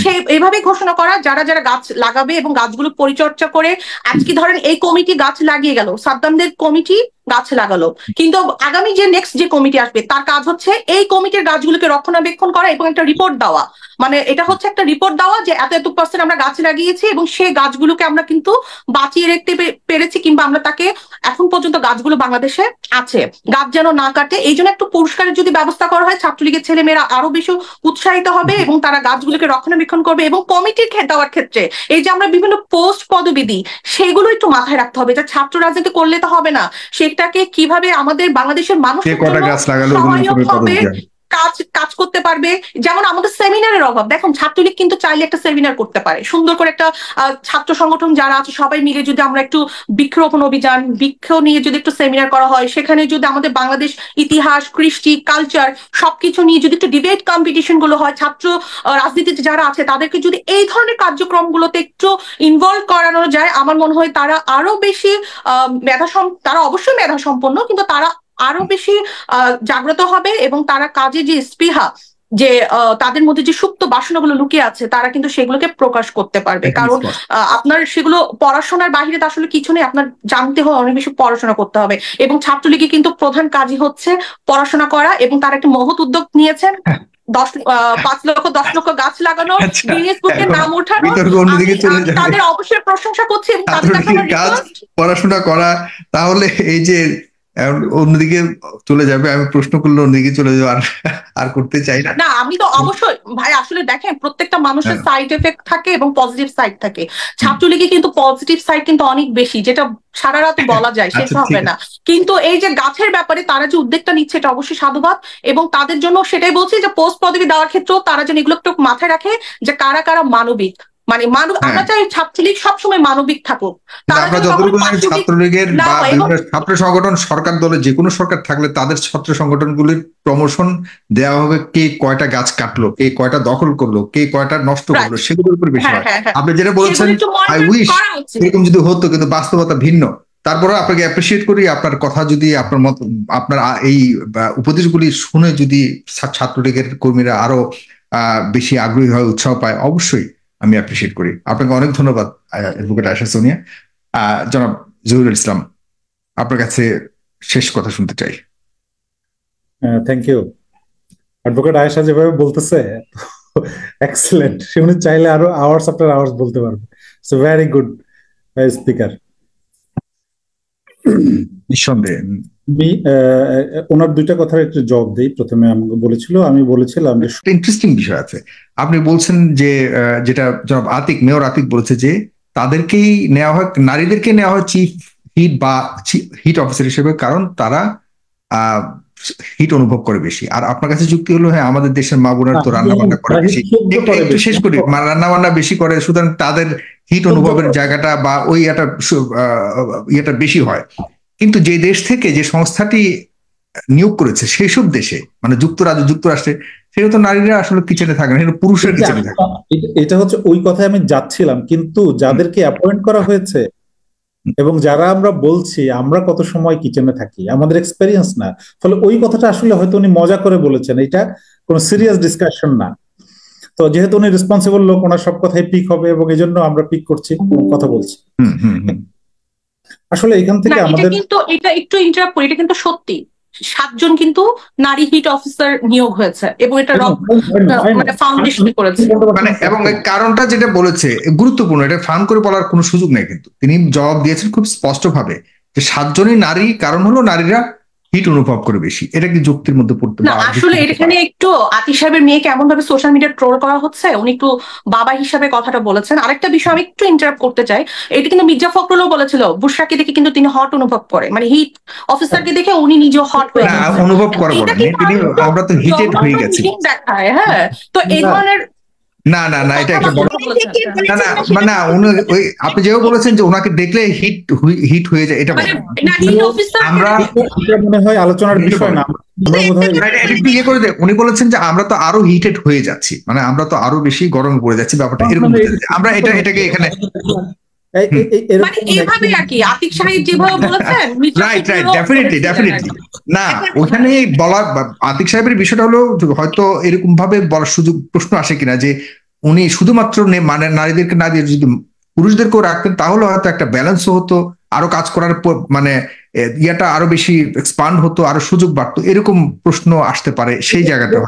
সে এভাবে ঘোষণা করা যারা যারা গাছ লাগাবে এবং গাছগুলো পরিচর্যা করে। আজকে ধরেন এই কমিটি গাছ লাগিয়ে গেল, সাদ্দামদের কমিটি গাছ লাগালো, কিন্তু আগামী যে নেক্সট যে কমিটি আসবে তার কাজ হচ্ছে এই কমিটির গাছগুলোকে রক্ষণাবেক্ষণ করা এবং একটা রিপোর্ট দেওয়া। মানে এটা হচ্ছে একটা রিপোর্ট দেওয়া যে এত এত % আমরা গাছ লাগিয়েছি এবং সেই গাছগুলোকে আমরা কিন্তু বাঁচিয়ে রাখতে পেরেছি, কিংবা আমরা তাকে এখন পর্যন্ত গাছগুলো বাংলাদেশে আছে, গাছ যেন না কাটে। এই জন্য একটু পুরস্কারের যদি ব্যবস্থা করা হয়, ছাত্রলীগের ছেলে মেয়েরা আরো বেশি উৎসাহিত হবে এবং তারা গাছগুলোকে রক্ষণাবেক্ষণ করবে। এবং কমিটির দেওয়ার ক্ষেত্রে এই যে আমরা বিভিন্ন পোস্ট পদবি দিই, সেগুলো একটু মাথায় রাখতে হবে যে ছাত্র রাজনীতি করলে তো হবে না, সেটাকে কিভাবে আমাদের বাংলাদেশের মানুষের সহায়ক হবে, কাজ করতে পারবে। যেমন আমাদের সেমিনারের অভাব, দেখুন ছাত্রলীগ কিন্তু চাইলে একটা সেমিনার করতে পারে সুন্দর করে, একটা ছাত্র সংগঠন যারা আছে সবাই মিলে যদি আমরা একটু বৃক্ষরোপণ অভিযান, বৃক্ষ নিয়ে যদি একটু সেমিনার করা হয়, সেখানে যদি আমাদের বাংলাদেশ ইতিহাস, কৃষ্টি, কালচার সবকিছু নিয়ে যদি একটু ডিবেট কম্পিটিশন গুলো হয়, ছাত্র রাজনীতিতে যারা আছে তাদেরকে যদি এই ধরনের কার্যক্রমগুলোতে একটু ইনভলভ করানো যায়, আমার মনে হয় তারা আরো বেশি তারা অবশ্যই মেধা সম্পন্ন, কিন্তু তারা আরো বেশি জাগ্রত হবে এবং তারা কাজে যে স্পৃহা, যে তাদের মধ্যে যে সুপ্ত বাসনাগুলো লুকিয়ে আছে, তারা কিন্তু সেগুলোকে প্রকাশ করতে পারবে। কারণ আপনার সেগুলো পড়াশোনার বাইরে তো আসলে কিছু নেই, আপনার জানতে হয়, অনেক বেশি পড়াশোনা করতে হবে। এবং ছাত্রলীগের কিন্তু প্রধান কাজই হচ্ছে পড়াশোনা করা, এবং তারা একটা মহৎ উদ্যোগ নিয়েছেন 5 লক্ষ 10 লক্ষ গাছ লাগানো, গিনেস বুকে নাম ওঠানো। তাদের অবশ্যই প্রশংসা করছি এবং তাদের কাছে পড়াশোনা করা। তাহলে এই যে অন্যদিকে চলে যাবে, আমি প্রশ্ন করলে অন্যদিকে চলে যাবো, আর করতে চাই না। না আমি তো অবশ্যই ভাই, আসলে দেখেন প্রত্যেকটা মানুষের সাইড এফেক্ট থাকে এবং পজিটিভ সাইড থাকে। ছাত্রলীগে কিন্তু পজিটিভ সাইড কিন্তু অনেক বেশি, যেটা সারা রাত বলা যায় শেষ হবে না। কিন্তু এই যে গাছের ব্যাপারে তারা যে উদ্যোগটা নিচ্ছে এটা অবশ্যই সাধুবাদ, এবং তাদের জন্য সেটাই বলছি যে পোস্ট পদবি দেওয়ার ক্ষেত্রেও তারা যেন এগুলো একটু মাথায় রাখে যে কারা কারা মানবিক, মানে আমরা চাই ছাত্রলীগ সবসময় মানবিক থাকুক। আমরা যতটুকু জানি ছাত্রলীগের বা বিভিন্ন ছাত্র সংগঠন সরকার দলে যে কোনো সরকার থাকলে তাদের ছাত্র সংগঠনগুলির প্রমোশন দেওয়া হবে কে কয়টা গাছ কাটলো, কে কয়টা দখল করলো, কে কয়টা নষ্ট করলো, সেগুলোর উপর বেশি হয়। আপনি যেটা বলছেন আই উইশ এরকম যদি হতো, কিন্তু বাস্তবতা ভিন্ন। তারপরে আপনাকে অ্যাপ্রিসিয়েট করি আপনার কথা, যদি আপনার মত আপনার এই উপদেশগুলি শুনে যদি ছাত্রলীগের কর্মীরা আরো বেশি আগ্রহী হয়, উৎসাহ পায়, অবশ্যই আমি অ্যাপ্রিসিয়েট করি। আপনাকে অনেক ধন্যবাদ অ্যাডভোকেট আয়েশা সোনিয়া। জনাব জহিরুল ইসলাম, আপনার কাছে শেষ কথা শুনতে চাই। Thank you. অ্যাডভোকেট আয়েশা যেভাবে বলতেছে এক্সেলেন্ট, সে উনি চাইলে আরো আওয়ার্স আফটার আওয়ার্স বলতে পারবে। So very good speaker. নিঃসন্দেহে আমি ওনার দুইটা কথার একটু জবাব দিই। প্রথমে আমাকে বলেছিল, আমি বলেছিলাম যে ইন্টারেস্টিং বিষয় আছে। আপনি বলছেন যে যেটা জনাব আতিক, মেয়র আতিক বলেছে যে তাদেরকেই নেওয়া হয়, নারীদেরকে নেওয়া হয় চিফ হিট বা হিট অফিসার হিসেবে, কারণ তারা হিট অনুভব করে বেশি। আর আপনার কাছে যুক্তি হলো হ্যাঁ আমাদের দেশের মা বোনেরা তো রান্না বান্না করে বেশি, একটু শেষ করি, রান্না বান্না বেশি করে, সুতরাং তাদের হিট অনুভবের জায়গাটা বা ওই ইয়েটা বেশি হয়। কিন্তু যে দেশ থেকে যে সংস্থাটি নিয়োগ করেছে সেই সব দেশে, মানে যুক্তরাষ্ট্রে, সেটা তো নারীরা আসলে কিচেনে থাকে না, সেটা পুরুষের কিচেনে থাকে। এটা হচ্ছে ওই কথায় আমি যাচ্ছিলাম, কিন্তু যাদেরকে অ্যাপয়েন্ট করা হয়েছে এবং যারা আমরা বলছি আমরা কত সময় কিচেনে থাকি, আমাদের এক্সপেরিয়েন্স না। ফলে ওই কথাটা আসলে হয়তো উনি মজা করে বলেছেন, এটা কোনো সিরিয়াস ডিসকাশন না। তো যেহেতু উনি রেসপন্সিবল লোক, ওনার সব কথাই পিক হবে এবং এই জন্য আমরা পিক করছি, কথা বলছি। আসলে এখান থেকে আমাদের কিন্তু এটা একটু ইন্টারাপ্ট করি, এটা কিন্তু সত্যি 7 জন কিন্তু নারী হিট অফিসার নিয়োগ হয়েছে এবং এটা মানে ফাউন্ডেশন করেছে। মানে এবং এই কারণটা যেটা বলেছে গুরুত্বপূর্ণ, এটা ফান করে বলার কোনো সুযোগ নেই, কিন্তু তিনি জবাব দিয়েছেন খুব স্পষ্ট ভাবে যে 7 জনই নারী, কারণ হলো নারীরা হিট অনুভব করে বেশি। এটা কি যুক্তির মধ্যে পড়তে না? আসলে এখানে একটু আতিক সাহেবের মেয়েকে এমন ভাবে সোশ্যাল মিডিয়া ট্রোল করা হচ্ছে, উনি একটু বাবা হিসাবে কথাটা বলেছেন। আরেকটা বিষয় আমি একটু ইন্টারাপ্ট করতে চাই, এটা কিন্তু মির্জা ফখরুলও বলেছিল বুশরাকে দেখে কিন্তু তিনি হট অনুভব করে, মানে হিট অফিসারকে দেখে উনি নিজেও হট হয়ে অনুভব করে বলেন, আমরা তো হিটেড হয়ে গেছি দেখায়। হ্যাঁ, তো এই ধরনের না না না, এটা একটা বড় না। ওই আপনি যেভাবে বলেছেন যে ওনাকে দেখলে হিট হয়ে যায়, এটা আমরা মনে হয় আলোচনার বিষয় না। ইয়ে করে দেয়, উনি বলেছেন যে আমরা তো আরো হিটেড হয়ে যাচ্ছি, মানে আমরা তো আরো বেশি গরমে পড়ে যাচ্ছি, ব্যাপারটা এরকম। আমরা এটাকে এখানে এইভাবে আর কি আতিক সাহেব যেভাবে বলেছেন, রাইট ডেফিনেটলি না, ওখানে বলা আতিক সাহেবের বিষয়টা হলো হয়তো এরকম ভাবে বলার সুযোগ প্রশ্ন আসে কিনা যে উনি শুধুমাত্র মানে নারীদেরকে না দিয়ে যদি পুরুষদেরকেও রাখতেন তাহলে হয়তো একটা ব্যালেন্সও হতো, আরো কাজ করার মানে ইয়াটা আরো বেশি এক্সপান্ড হতো, আরো সুযোগ বাড়তো, এরকম প্রশ্ন আসতে পারে সেই জায়গাটা।